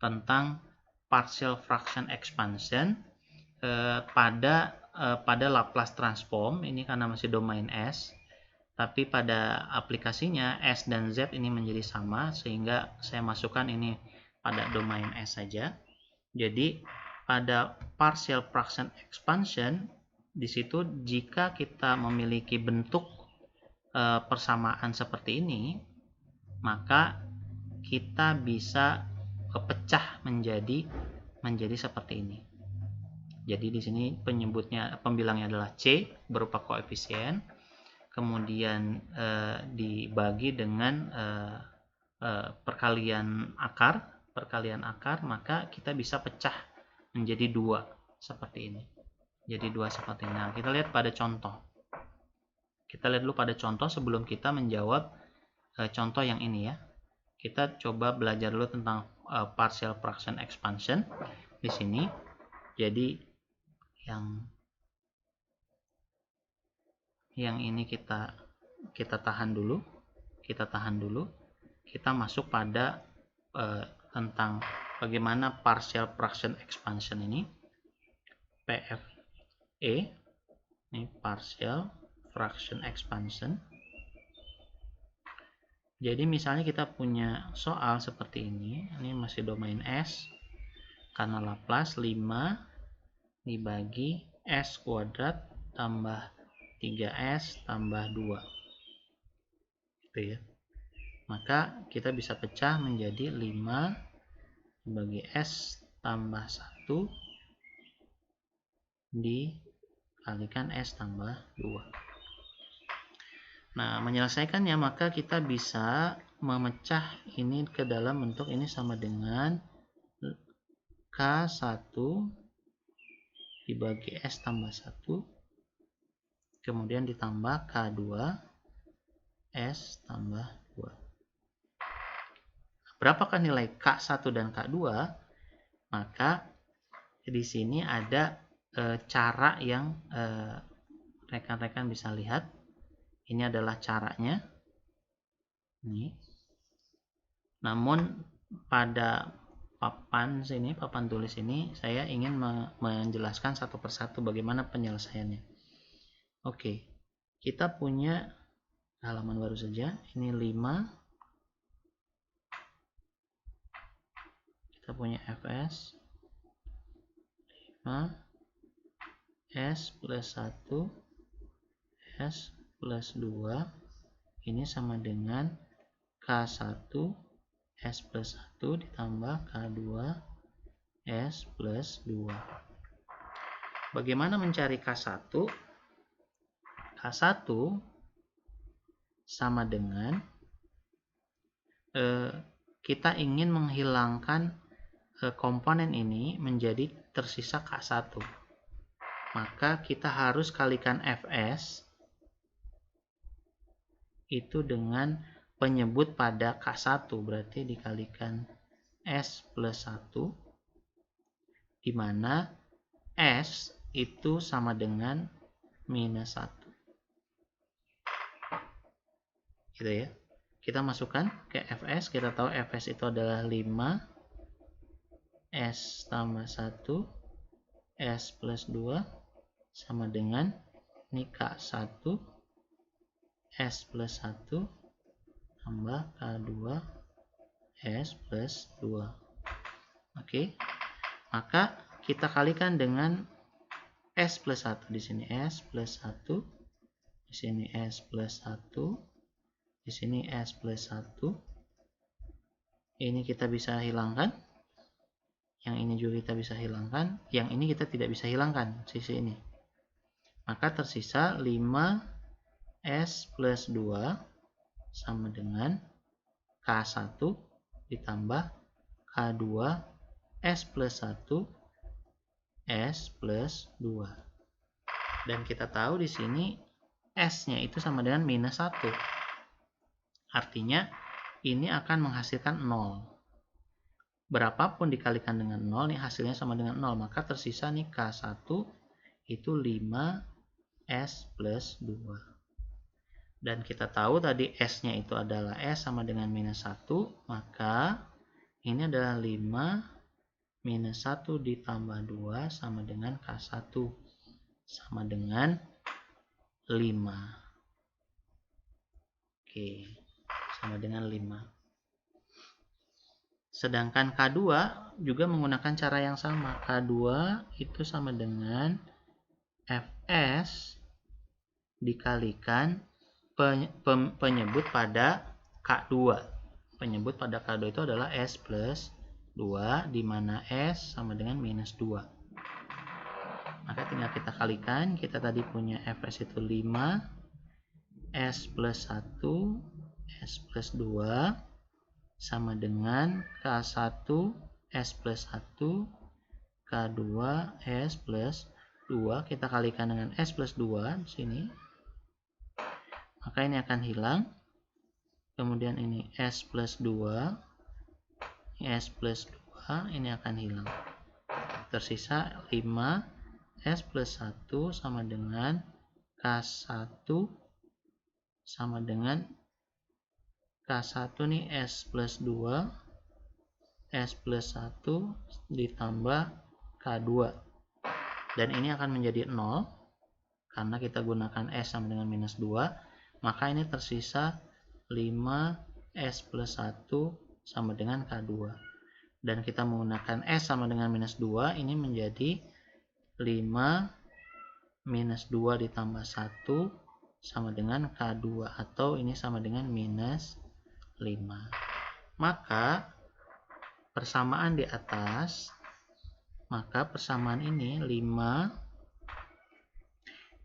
tentang partial fraction expansion pada Laplace transform ini karena masih domain S, tapi pada aplikasinya S dan Z ini menjadi sama sehingga saya masukkan ini pada domain S saja. Jadi pada partial fraction expansion di situ jika kita memiliki bentuk persamaan seperti ini, maka kita bisa pecah menjadi seperti ini. Jadi di sini pembilangnya adalah C berupa koefisien, kemudian dibagi dengan perkalian akar, maka kita bisa pecah menjadi 2 seperti ini. Jadi 2 seperti ini. Nah, kita lihat pada contoh. Kita lihat dulu pada contoh sebelum kita menjawab contoh yang ini ya. Kita coba belajar dulu tentang partial fraction expansion di sini. Jadi yang ini kita tahan dulu. Kita masuk pada tentang bagaimana partial fraction expansion ini. PFE ini partial fraction expansion. Jadi misalnya kita punya soal seperti ini masih domain S, karena Laplace 5 dibagi S kuadrat tambah 3S tambah 2 gitu ya. Maka kita bisa pecah menjadi 5 dibagi S tambah 1 dikalikan S tambah 2. Nah, menyelesaikannya maka kita bisa memecah ini ke dalam bentuk ini sama dengan K1 dibagi S tambah 1 kemudian ditambah K2 S tambah 2. Berapakah nilai K1 dan K2? Maka di sini ada cara yang rekan-rekan bisa lihat. Ini adalah caranya. Ini. Namun pada papan tulis ini saya ingin menjelaskan satu persatu bagaimana penyelesaiannya. Oke. Kita punya halaman baru saja. Ini 5. Kita punya Fs 5 S plus 1 S plus 2 ini sama dengan K1 S plus 1 ditambah K2 S plus 2. Bagaimana mencari K1? K1 sama dengan kita ingin menghilangkan komponen ini menjadi tersisa K1. Maka kita harus kalikan Fs itu dengan penyebut pada K1, berarti dikalikan S plus 1, di mana S itu sama dengan minus 1. Gitu ya. Kita masukkan ke Fs, kita tahu Fs itu adalah 5 S tambah 1 S plus 2 sama dengan ini K1 S plus 1 tambah K2 S plus 2. Oke. Maka kita kalikan dengan S plus 1. Di sini S plus 1. Di sini S plus 1. Di sini S plus 1. Ini kita bisa hilangkan. Yang ini juga kita bisa hilangkan. Yang ini kita tidak bisa hilangkan, sisi ini. Maka tersisa 5S plus 2 sama dengan K1 ditambah K2 S plus 1 S plus 2. Dan kita tahu di sini S-nya itu sama dengan minus 1. Artinya ini akan menghasilkan 0. Berapapun dikalikan dengan 0, nih hasilnya sama dengan 0. Maka tersisa nih K1 itu 5S plus 2. Dan kita tahu tadi S-nya itu adalah S sama dengan minus 1, maka ini adalah 5 minus 1 ditambah 2 sama dengan K1. Sama dengan 5. Oke, sama dengan 5. Sedangkan K2 juga menggunakan cara yang sama. K2 itu sama dengan Fs dikalikan penyebut pada K2. Penyebut pada K2 itu adalah S plus 2, di mana S sama dengan minus 2. Maka tinggal kita kalikan. Kita tadi punya Fs itu 5, S plus 1, S plus 2, sama dengan K1, S plus 1, K2, S plus 2. Kita kalikan dengan S plus 2 di sini. Maka ini akan hilang. Kemudian ini S plus 2, S plus 2, ini akan hilang. Tersisa 5, S plus 1 sama dengan K1 sama dengan K1 nih S plus 2, S plus 1 ditambah K2. Dan ini akan menjadi 0, karena kita gunakan S sama dengan minus 2. Maka ini tersisa 5S plus 1 sama dengan K2. Dan kita menggunakan S sama dengan minus 2, ini menjadi 5 minus 2 ditambah 1 sama dengan K2, atau ini sama dengan minus 5. Maka persamaan di atas, maka persamaan ini 5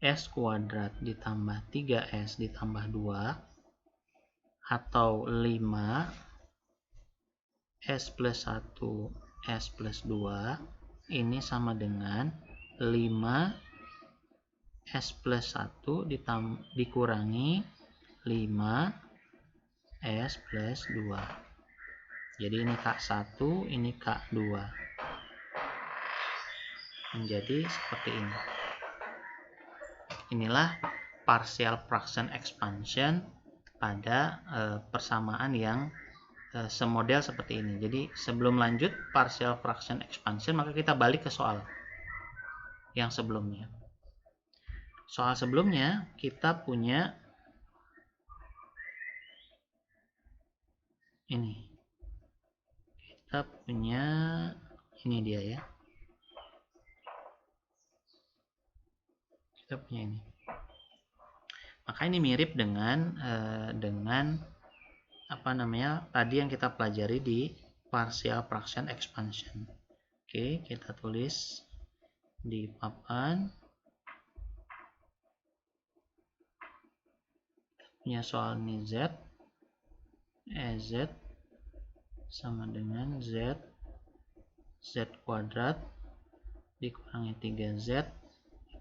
S kuadrat ditambah 3S ditambah 2, atau 5 S plus 1 S plus 2, ini sama dengan 5 S plus 1 dikurangi 5 S plus 2. Jadi ini K1, ini K2. Menjadi seperti ini. Inilah partial fraction expansion pada persamaan yang semodel seperti ini. Jadi sebelum lanjut partial fraction expansion, maka kita balik ke soal yang sebelumnya. Soal sebelumnya kita punya ini. Kita punya ini dia ya. Kita punya ini. Maka ini mirip dengan tadi yang kita pelajari di partial fraction expansion. Oke, kita tulis di papan. Punya soal ini Z, EZ sama dengan Z kuadrat dikurangi 3Z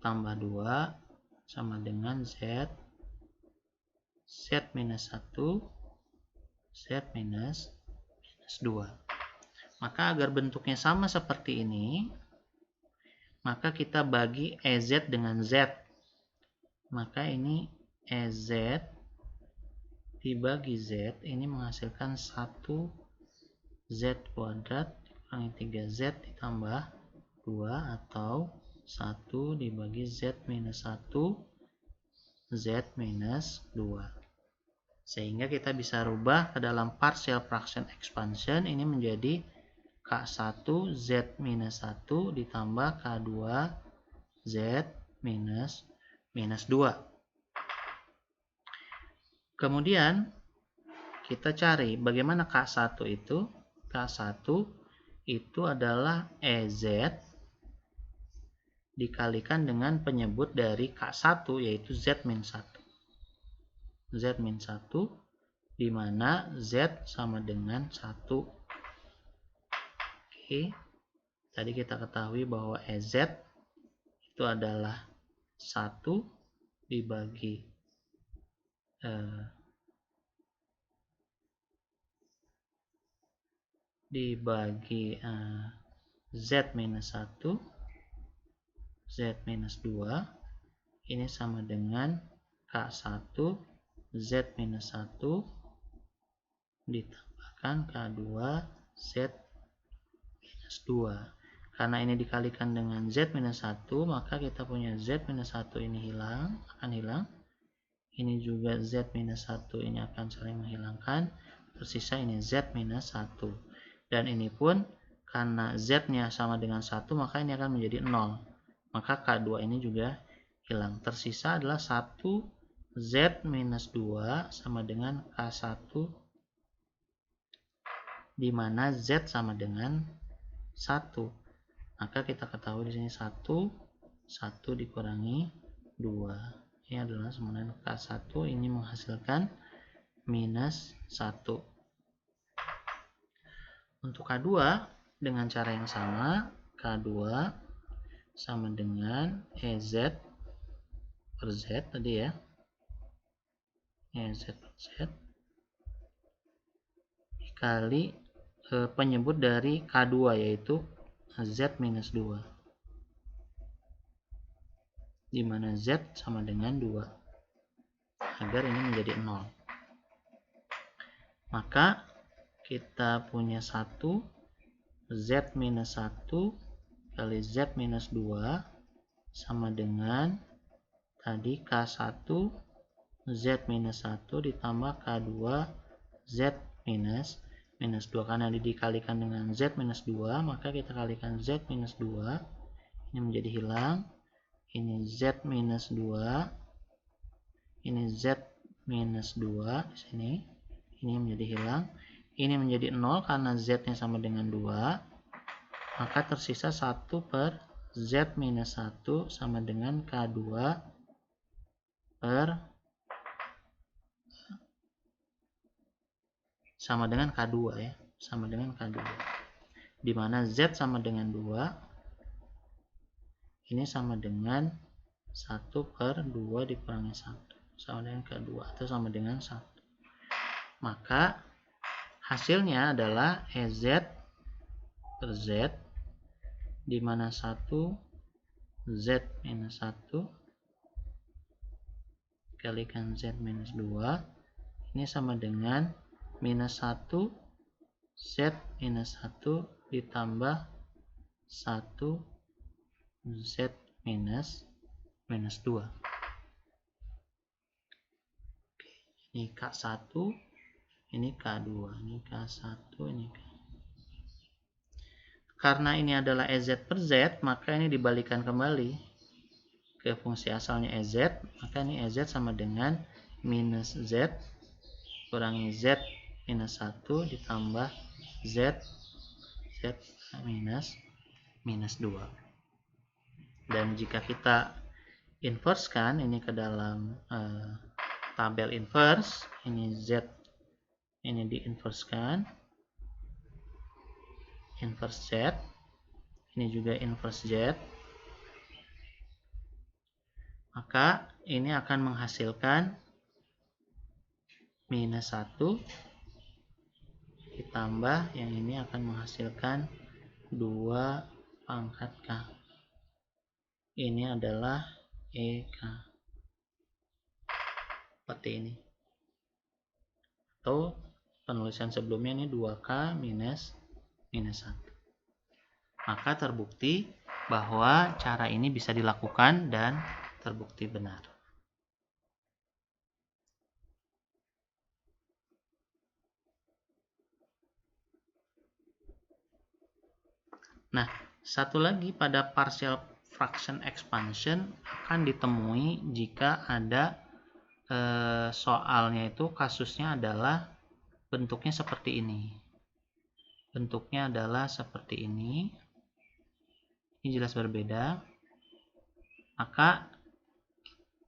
tambah 2 sama dengan Z minus 1, Z minus 2. Maka agar bentuknya sama seperti ini, maka kita bagi EZ dengan Z. Maka ini EZ dibagi Z, ini menghasilkan 1Z kuadrat dikurangi 3Z ditambah 2, atau 1 dibagi Z minus 1 Z minus 2. Sehingga kita bisa rubah ke dalam partial fraction expansion, ini menjadi K1 Z minus 1 ditambah K2 Z minus 2. Kemudian kita cari bagaimana K1 itu. K1 itu adalah EZ dikalikan dengan penyebut dari K1, yaitu Z min 1. Z min 1, di mana Z sama dengan 1. Oke. Tadi kita ketahui bahwa EZ itu adalah 1 dibagi Z minus 1, Z minus 2, ini sama dengan K1, Z minus 1, ditambahkan K2, Z minus 2. Karena ini dikalikan dengan Z minus 1, maka kita punya Z minus 1 ini akan hilang. Ini juga Z minus 1 ini akan saling menghilangkan. Tersisa ini Z minus 1. Dan ini pun karena Z-nya sama dengan 1, maka ini akan menjadi 0. Maka K2 ini juga hilang. Tersisa adalah 1 Z minus 2 sama dengan K1, di mana Z sama dengan 1. Maka kita ketahui di sini 1 dikurangi 2. Ini adalah sama dengan K1, ini menghasilkan minus 1. Untuk K2 dengan cara yang sama, K2 sama dengan EZ per Z tadi ya. EZ per Z dikali penyebut dari K2 yaitu Z minus 2. Di mana Z sama dengan 2. Agar ini menjadi 0. Maka kita punya 1 Z minus 1 kali Z minus 2 sama dengan tadi K1 Z minus 1 ditambah K2 Z minus 2. Karena dikalikan dengan Z minus 2, maka kita kalikan Z minus 2, ini menjadi hilang. Ini Z minus 2, ini Z minus 2 di sini, ini menjadi hilang. Ini menjadi 0 karena Z-nya sama dengan 2. Maka tersisa 1 per Z minus 1 sama dengan K2 per sama dengan K2 ya. Sama dengan K2. Di mana Z sama dengan 2. Ini sama dengan 1 per 2 dikurangi 1. Sama dengan K2 atau sama dengan 1. Maka hasilnya adalah EZ per Z, di mana 1 Z minus 1 dikalikan Z minus 2, ini sama dengan minus 1 Z minus 1 ditambah 1 Z minus 2. Ini K1, ini K2, ini K1, ini K. Karena ini adalah EZ per Z, maka ini dibalikan kembali ke fungsi asalnya EZ, maka ini EZ sama dengan minus Z kurangi Z minus 1 ditambah Z minus 2. Dan jika kita inversekan ini ke dalam tabel inverse, ini Z ini diinverskan, inverse Z, ini juga inverse Z, maka ini akan menghasilkan minus 1 ditambah yang ini akan menghasilkan 2 pangkat K. Ini adalah EK. Seperti ini. Atau penulisan sebelumnya ini 2K minus 1. Maka terbukti bahwa cara ini bisa dilakukan dan terbukti benar. Nah, satu lagi pada partial fraction expansion akan ditemui jika ada soalnya itu kasusnya adalah bentuknya seperti ini. Bentuknya adalah seperti ini. Ini jelas berbeda. Maka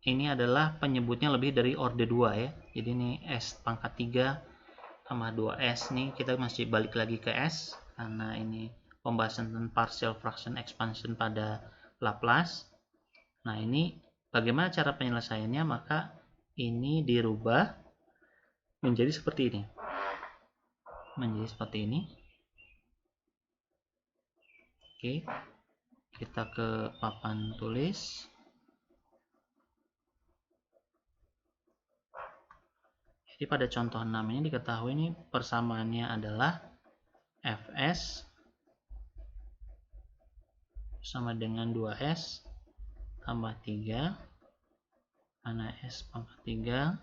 ini adalah penyebutnya lebih dari orde 2 ya. Jadi ini S pangkat 3 tambah 2S nih, kita masih balik lagi ke S karena ini pembahasan tentang partial fraction expansion pada Laplace. Nah, ini bagaimana cara penyelesaiannya? Maka ini dirubah menjadi seperti ini. Oke, kita ke papan tulis. Jadi pada contoh 6 ini diketahui ini persamaannya adalah Fs sama dengan 2S tambah 3, mana S pangkat 3,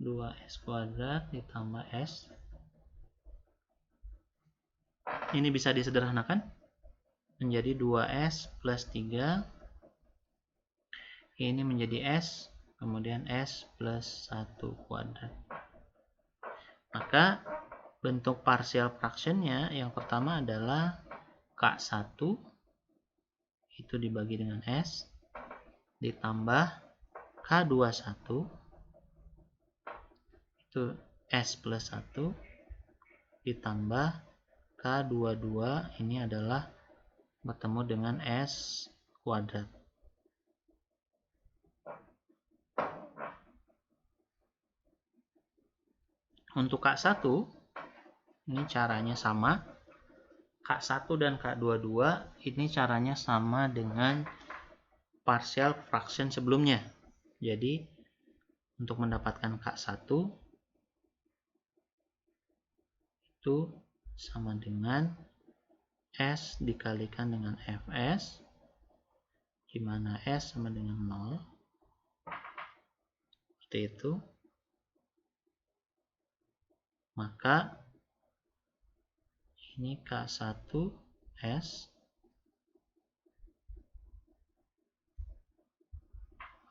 2S kuadrat ditambah S. Ini bisa disederhanakan menjadi 2S plus 3, ini menjadi S, kemudian S plus 1 kuadrat. Maka bentuk partial fractionnya yang pertama adalah K1 itu dibagi dengan S ditambah K21 itu S plus 1 ditambah K22 ini adalah bertemu dengan S kuadrat. Untuk K1 ini caranya sama. K1 dan K22 ini caranya sama dengan partial fraction sebelumnya. Jadi untuk mendapatkan K1 itu sama dengan S dikalikan dengan Fs, di mana S sama dengan 0. Seperti itu. Maka ini K1S,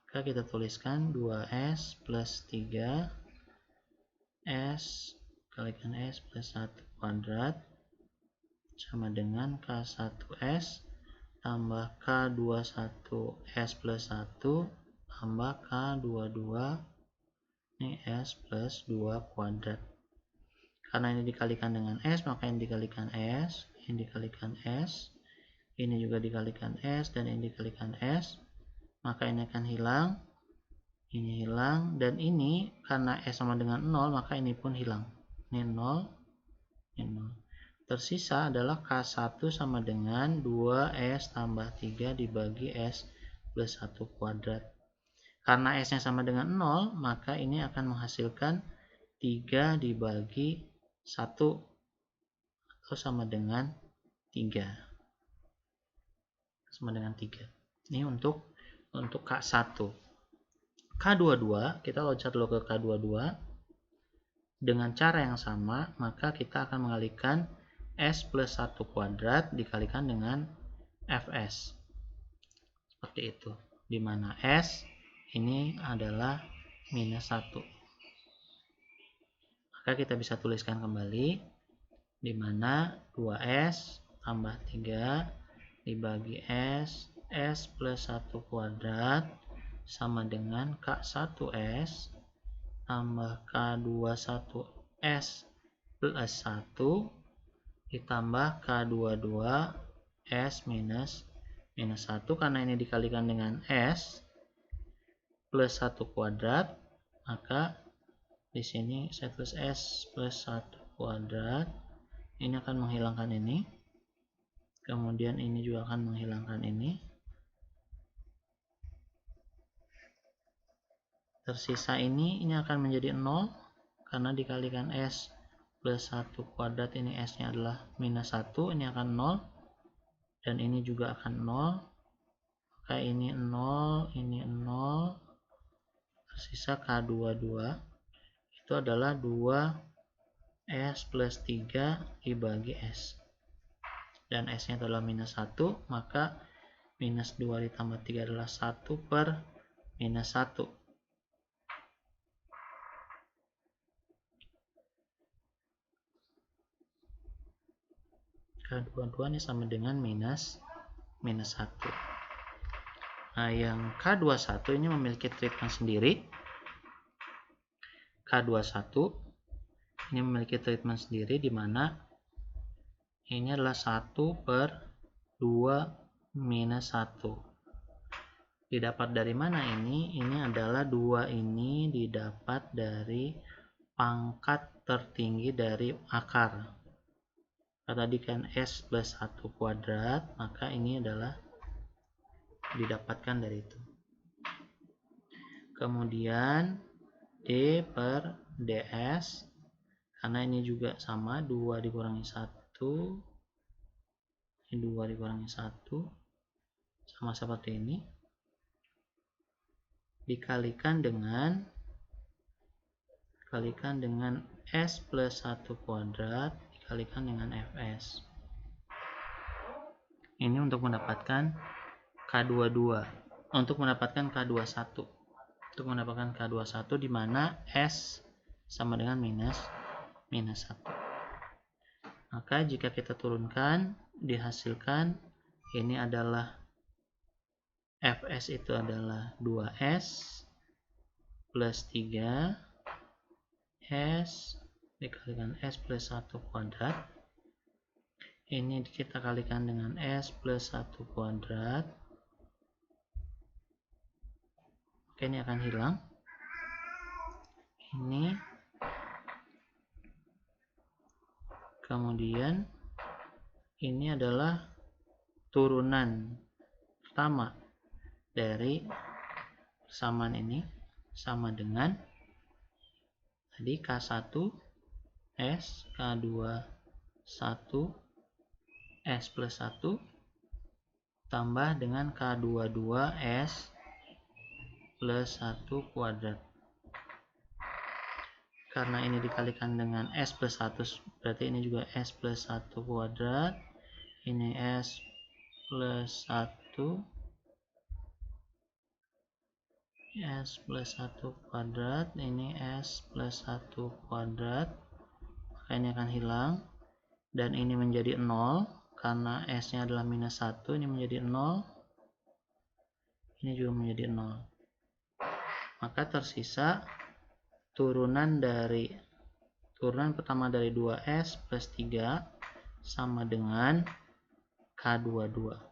maka kita tuliskan 2S plus 3 S kalikan S plus 1 kuadrat sama dengan K1S tambah K21S plus 1 tambah K22 ini S plus 2 kuadrat. Karena ini dikalikan dengan S, maka ini dikalikan S, ini dikalikan S, ini juga dikalikan S, dan ini dikalikan S. Maka ini akan hilang, ini hilang, dan ini karena S sama dengan 0, maka ini pun hilang. Ini 0, ini 0. Tersisa adalah K1 sama dengan 2S tambah 3 dibagi S plus 1 kuadrat. Karena S-nya sama dengan 0, maka ini akan menghasilkan 3 dibagi 1 atau sama dengan 3. Sama dengan 3. Ini untuk K1. K22, kita loncat dulu ke K22. Dengan cara yang sama, maka kita akan mengalihkan S plus 1 kuadrat dikalikan dengan Fs. Seperti itu. Di mana S ini adalah minus 1. Maka kita bisa tuliskan kembali di mana 2S tambah 3 dibagi S plus 1 kuadrat sama dengan K1S tambah K21S plus 1 ditambah K22S minus 1. Karena ini dikalikan dengan S plus 1 kuadrat, maka di sini saya tulis S plus 1 kuadrat. Ini akan menghilangkan ini. Kemudian ini juga akan menghilangkan ini. Tersisa ini akan menjadi 0. Karena dikalikan S plus 1 kuadrat, ini S-nya adalah minus 1. Ini akan 0. Dan ini juga akan 0. Maka ini 0, ini 0. Tersisa K22. Itu adalah 2S plus 3 dibagi S. Dan S-nya adalah minus 1, maka minus 2 ditambah 3 adalah 1 per minus 1. K22 ini sama dengan minus 1. Nah, yang K21 ini memiliki treatment sendiri. K21 ini memiliki treatment sendiri di mana Ini adalah 1/2 minus 1. Didapat dari mana ini? Ini adalah 2 ini didapat dari pangkat tertinggi dari akar. Kalau tadi kan S plus 1 kuadrat, maka ini adalah didapatkan dari itu. Kemudian D per DS, karena ini juga sama, 2 dikurangi 1, ini 2 dikurangi 1, sama seperti ini, dikalikan dengan S plus 1 kuadrat dikalikan dengan Fs. Ini untuk mendapatkan K22, untuk mendapatkan K21. Untuk mendapatkan K21 di mana S sama dengan minus 1. Maka jika kita turunkan, dihasilkan ini adalah Fs itu adalah 2S plus 3 S dikalikan S plus 1 kuadrat. Ini kita kalikan dengan S plus 1 kuadrat. Oke, ini akan hilang. Ini. Kemudian ini adalah turunan pertama dari persamaan ini, sama dengan tadi K1 S, K2 1 S plus 1 tambah dengan K22 S plus 1 kuadrat. Karena ini dikalikan dengan S plus 1, berarti ini juga S plus 1 kuadrat. Ini S plus 1 S plus 1 kuadrat, ini S plus 1 kuadrat, maka ini akan hilang, dan ini menjadi 0, karena S nya adalah minus 1, ini menjadi 0, ini juga menjadi 0. Maka tersisa turunan pertama dari 2S plus 3 sama dengan K22.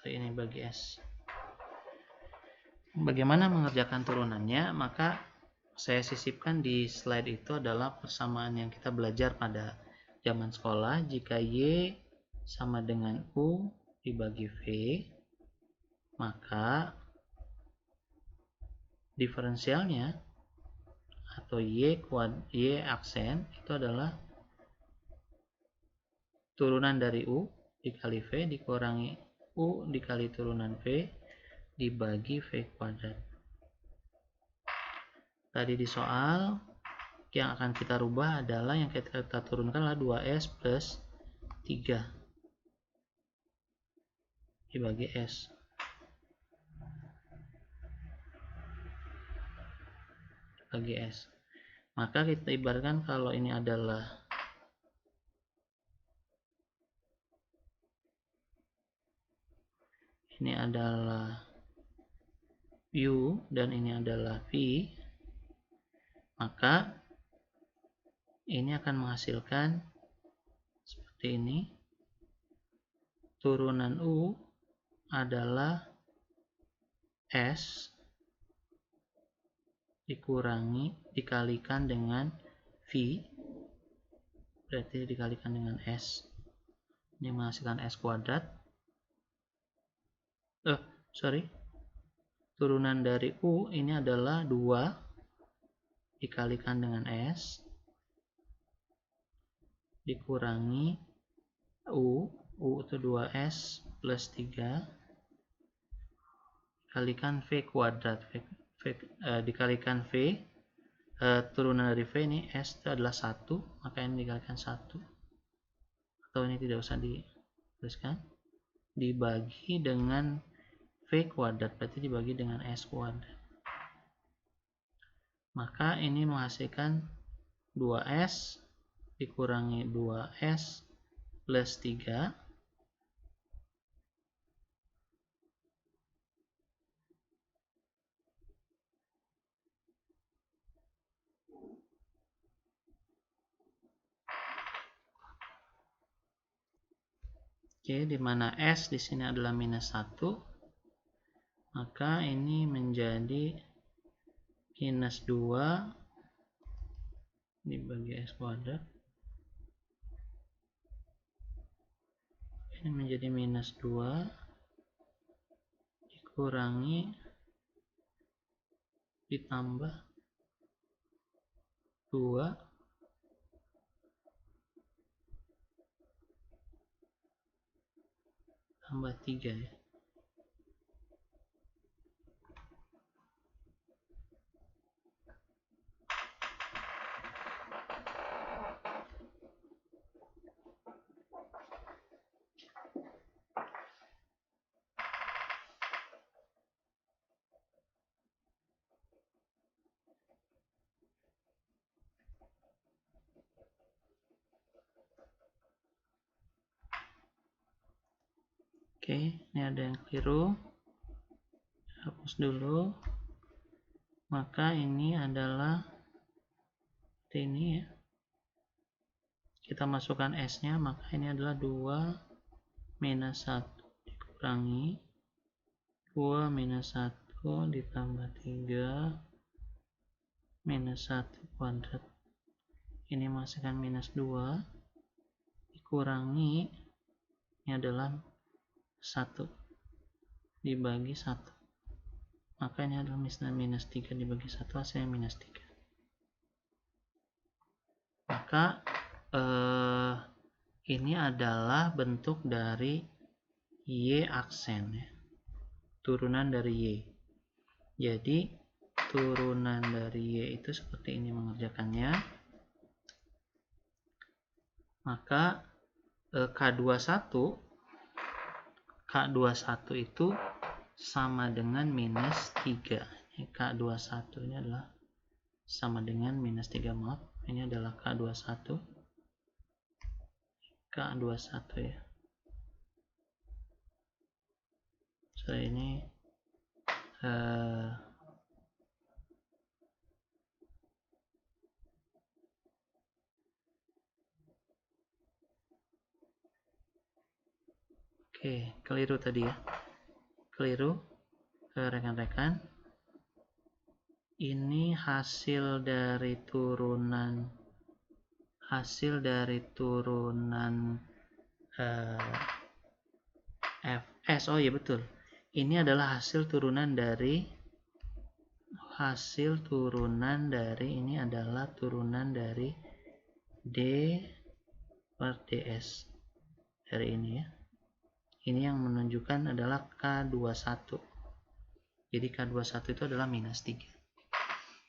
Ini bagi S. Bagaimana mengerjakan turunannya? Maka saya sisipkan di slide itu adalah persamaan yang kita belajar pada zaman sekolah. Jika Y sama dengan U dibagi V, maka diferensialnya atau Y aksen itu adalah turunan dari U dikali V dikurangi U dikali turunan V dibagi V kuadrat. Tadi di soal yang akan kita rubah adalah yang kita turunkan adalah 2S plus 3 dibagi S. Bagi S. Maka kita ibaratkan kalau ini adalah U dan ini adalah V, maka ini akan menghasilkan seperti ini. Turunan U adalah S dikalikan dengan V, berarti dikalikan dengan S. Ini menghasilkan S kuadrat. Turunan dari U ini adalah 2 dikalikan dengan S dikurangi U itu 2S plus 3 dikalikan V kuadrat. Dikalikan V, turunan dari V ini S itu adalah 1, maka ini dikalikan 1, atau ini tidak usah dituliskan, dibagi dengan V kuadrat, berarti dibagi dengan S kuadrat. Maka ini menghasilkan 2S dikurangi 2S plus 3 . Oke, di mana S di sini adalah minus 1, maka ini menjadi minus 2 dibagi S kuadrat. Ini menjadi minus 2 dikurangi ditambah 2 tambah 3 ya. Oke, ini ada yang keliru. Hapus dulu. Maka ini adalah ini ya. Kita masukkan S-nya, maka ini adalah 2 minus 1 dikurangi 2 minus 1 ditambah 3 minus 1 kuadrat. Ini masukkan minus 2 dikurangi, ini adalah 1 dibagi 1, maka ini adalah minus 3 dibagi 1, hasilnya minus 3. Maka ini adalah bentuk dari Y aksen ya, turunan dari Y. Jadi turunan dari Y itu seperti ini mengerjakannya. Maka K21 itu sama dengan minus 3. K21 ini adalah sama dengan minus 3, maaf. Ini adalah K21 ya. So ini Oke, keliru tadi ya. Keliru rekan-rekan. Ini hasil dari turunan Fs. Oh iya betul. Ini adalah hasil turunan dari ini adalah turunan dari D per ds dari ini ya. Ini yang menunjukkan adalah K21. Jadi K21 itu adalah minus 3.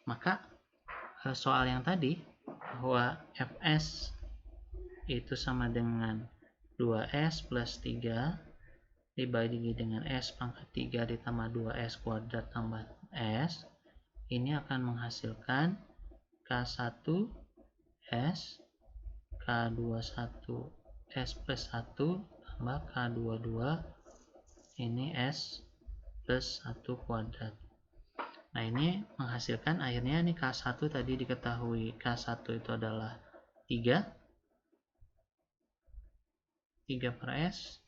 Maka soal yang tadi bahwa Fs itu sama dengan 2S plus 3 dibagi dengan S pangkat 3 ditambah 2S kuadrat tambah S, ini akan menghasilkan K1S, K21S plus 1 tambah K22 ini S plus 1 kuadrat. Nah ini menghasilkan akhirnya ini K1 tadi diketahui K1 itu adalah 3 per S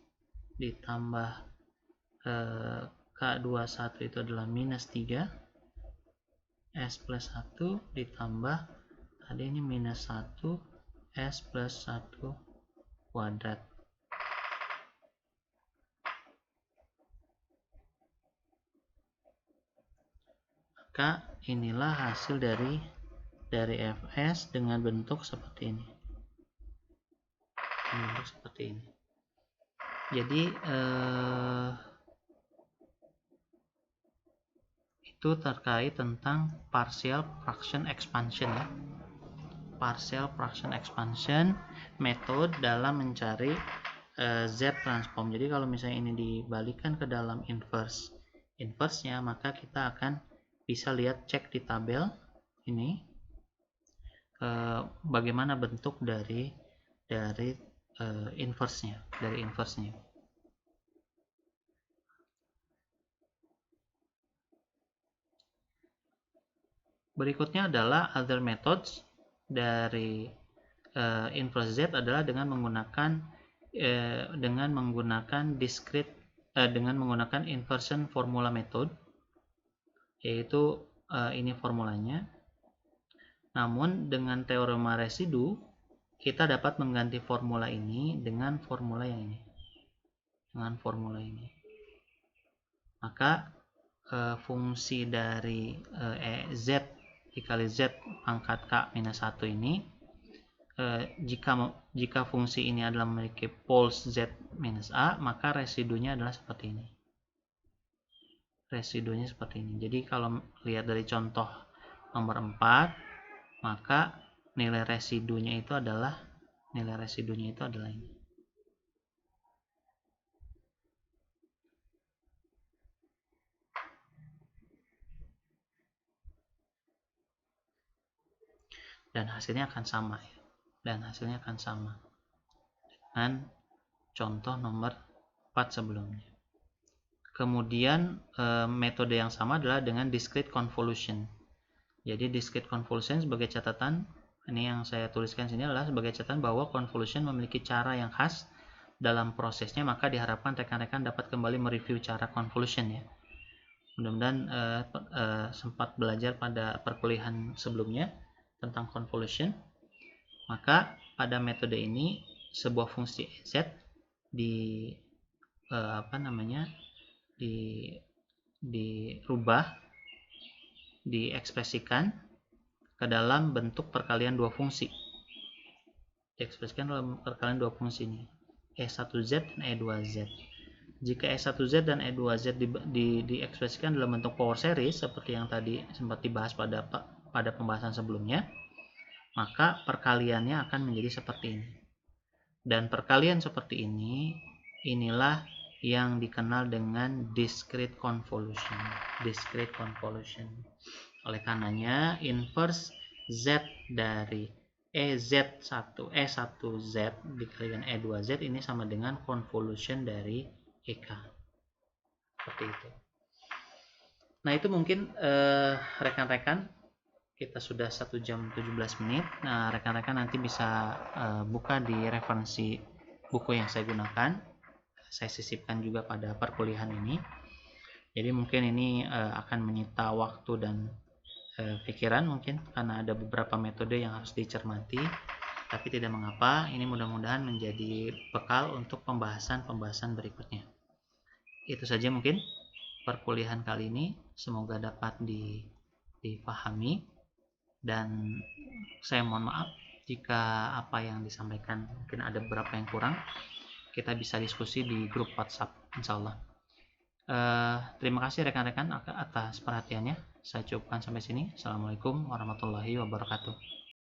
ditambah K21 itu adalah minus 3 S plus 1 ditambah tadi ini minus 1 S plus 1 kuadrat. Maka inilah hasil dari Fs dengan bentuk seperti ini. Jadi itu terkait tentang partial fraction expansion ya. Partial fraction expansion metode dalam mencari Z transform. Jadi kalau misalnya ini dibalikkan ke dalam inverse-nya, maka kita akan bisa lihat cek di tabel ini bagaimana bentuk dari inverse-nya, Berikutnya adalah other methods dari inverse Z adalah dengan menggunakan dengan menggunakan dengan menggunakan inversion formula method, yaitu ini formulanya. Namun dengan teorema residu kita dapat mengganti formula ini dengan formula yang ini. Maka fungsi dari Z dikali Z pangkat K minus 1 ini, jika fungsi ini adalah memiliki poles Z minus A, maka residunya adalah seperti ini. Jadi kalau lihat dari contoh nomor 4, maka nilai residunya itu adalah ini. Dan hasilnya akan sama ya. Dengan contoh nomor 4 sebelumnya. Kemudian metode yang sama adalah dengan discrete convolution. Jadi discrete convolution sebagai catatan, ini yang saya tuliskan sini adalah sebagai catatan bahwa convolution memiliki cara yang khas dalam prosesnya, maka diharapkan rekan-rekan dapat kembali mereview cara convolution ya. Mudah-mudahan sempat belajar pada perkuliahan sebelumnya tentang convolution. Maka pada metode ini sebuah fungsi z dirubah, diekspresikan ke dalam bentuk perkalian dua fungsi. Ini E1Z dan E2Z. Jika E1Z dan E2Z diekspresikan dalam bentuk power series seperti yang tadi sempat dibahas pada pembahasan sebelumnya, maka perkaliannya akan menjadi seperti ini. Dan perkalian seperti ini, inilah yang dikenal dengan discrete convolution. Oleh karenanya, inverse Z dari E1Z dikalikan E2Z ini sama dengan convolution dari EK. Seperti itu. Nah, itu mungkin rekan-rekan, kita sudah 1 jam 17 menit. Nah, rekan-rekan nanti bisa buka di referensi buku yang saya gunakan. Saya sisipkan juga pada perkuliahan ini. Jadi mungkin ini akan menyita waktu dan pikiran mungkin, karena ada beberapa metode yang harus dicermati. Tapi tidak mengapa, ini mudah-mudahan menjadi bekal untuk pembahasan berikutnya. Itu saja mungkin perkuliahan kali ini. Semoga dapat dipahami. Dan saya mohon maaf jika apa yang disampaikan mungkin ada beberapa yang kurang. Kita bisa diskusi di grup WhatsApp, insyaallah. Terima kasih rekan-rekan atas perhatiannya. Saya cukupkan sampai sini. Assalamualaikum warahmatullahi wabarakatuh.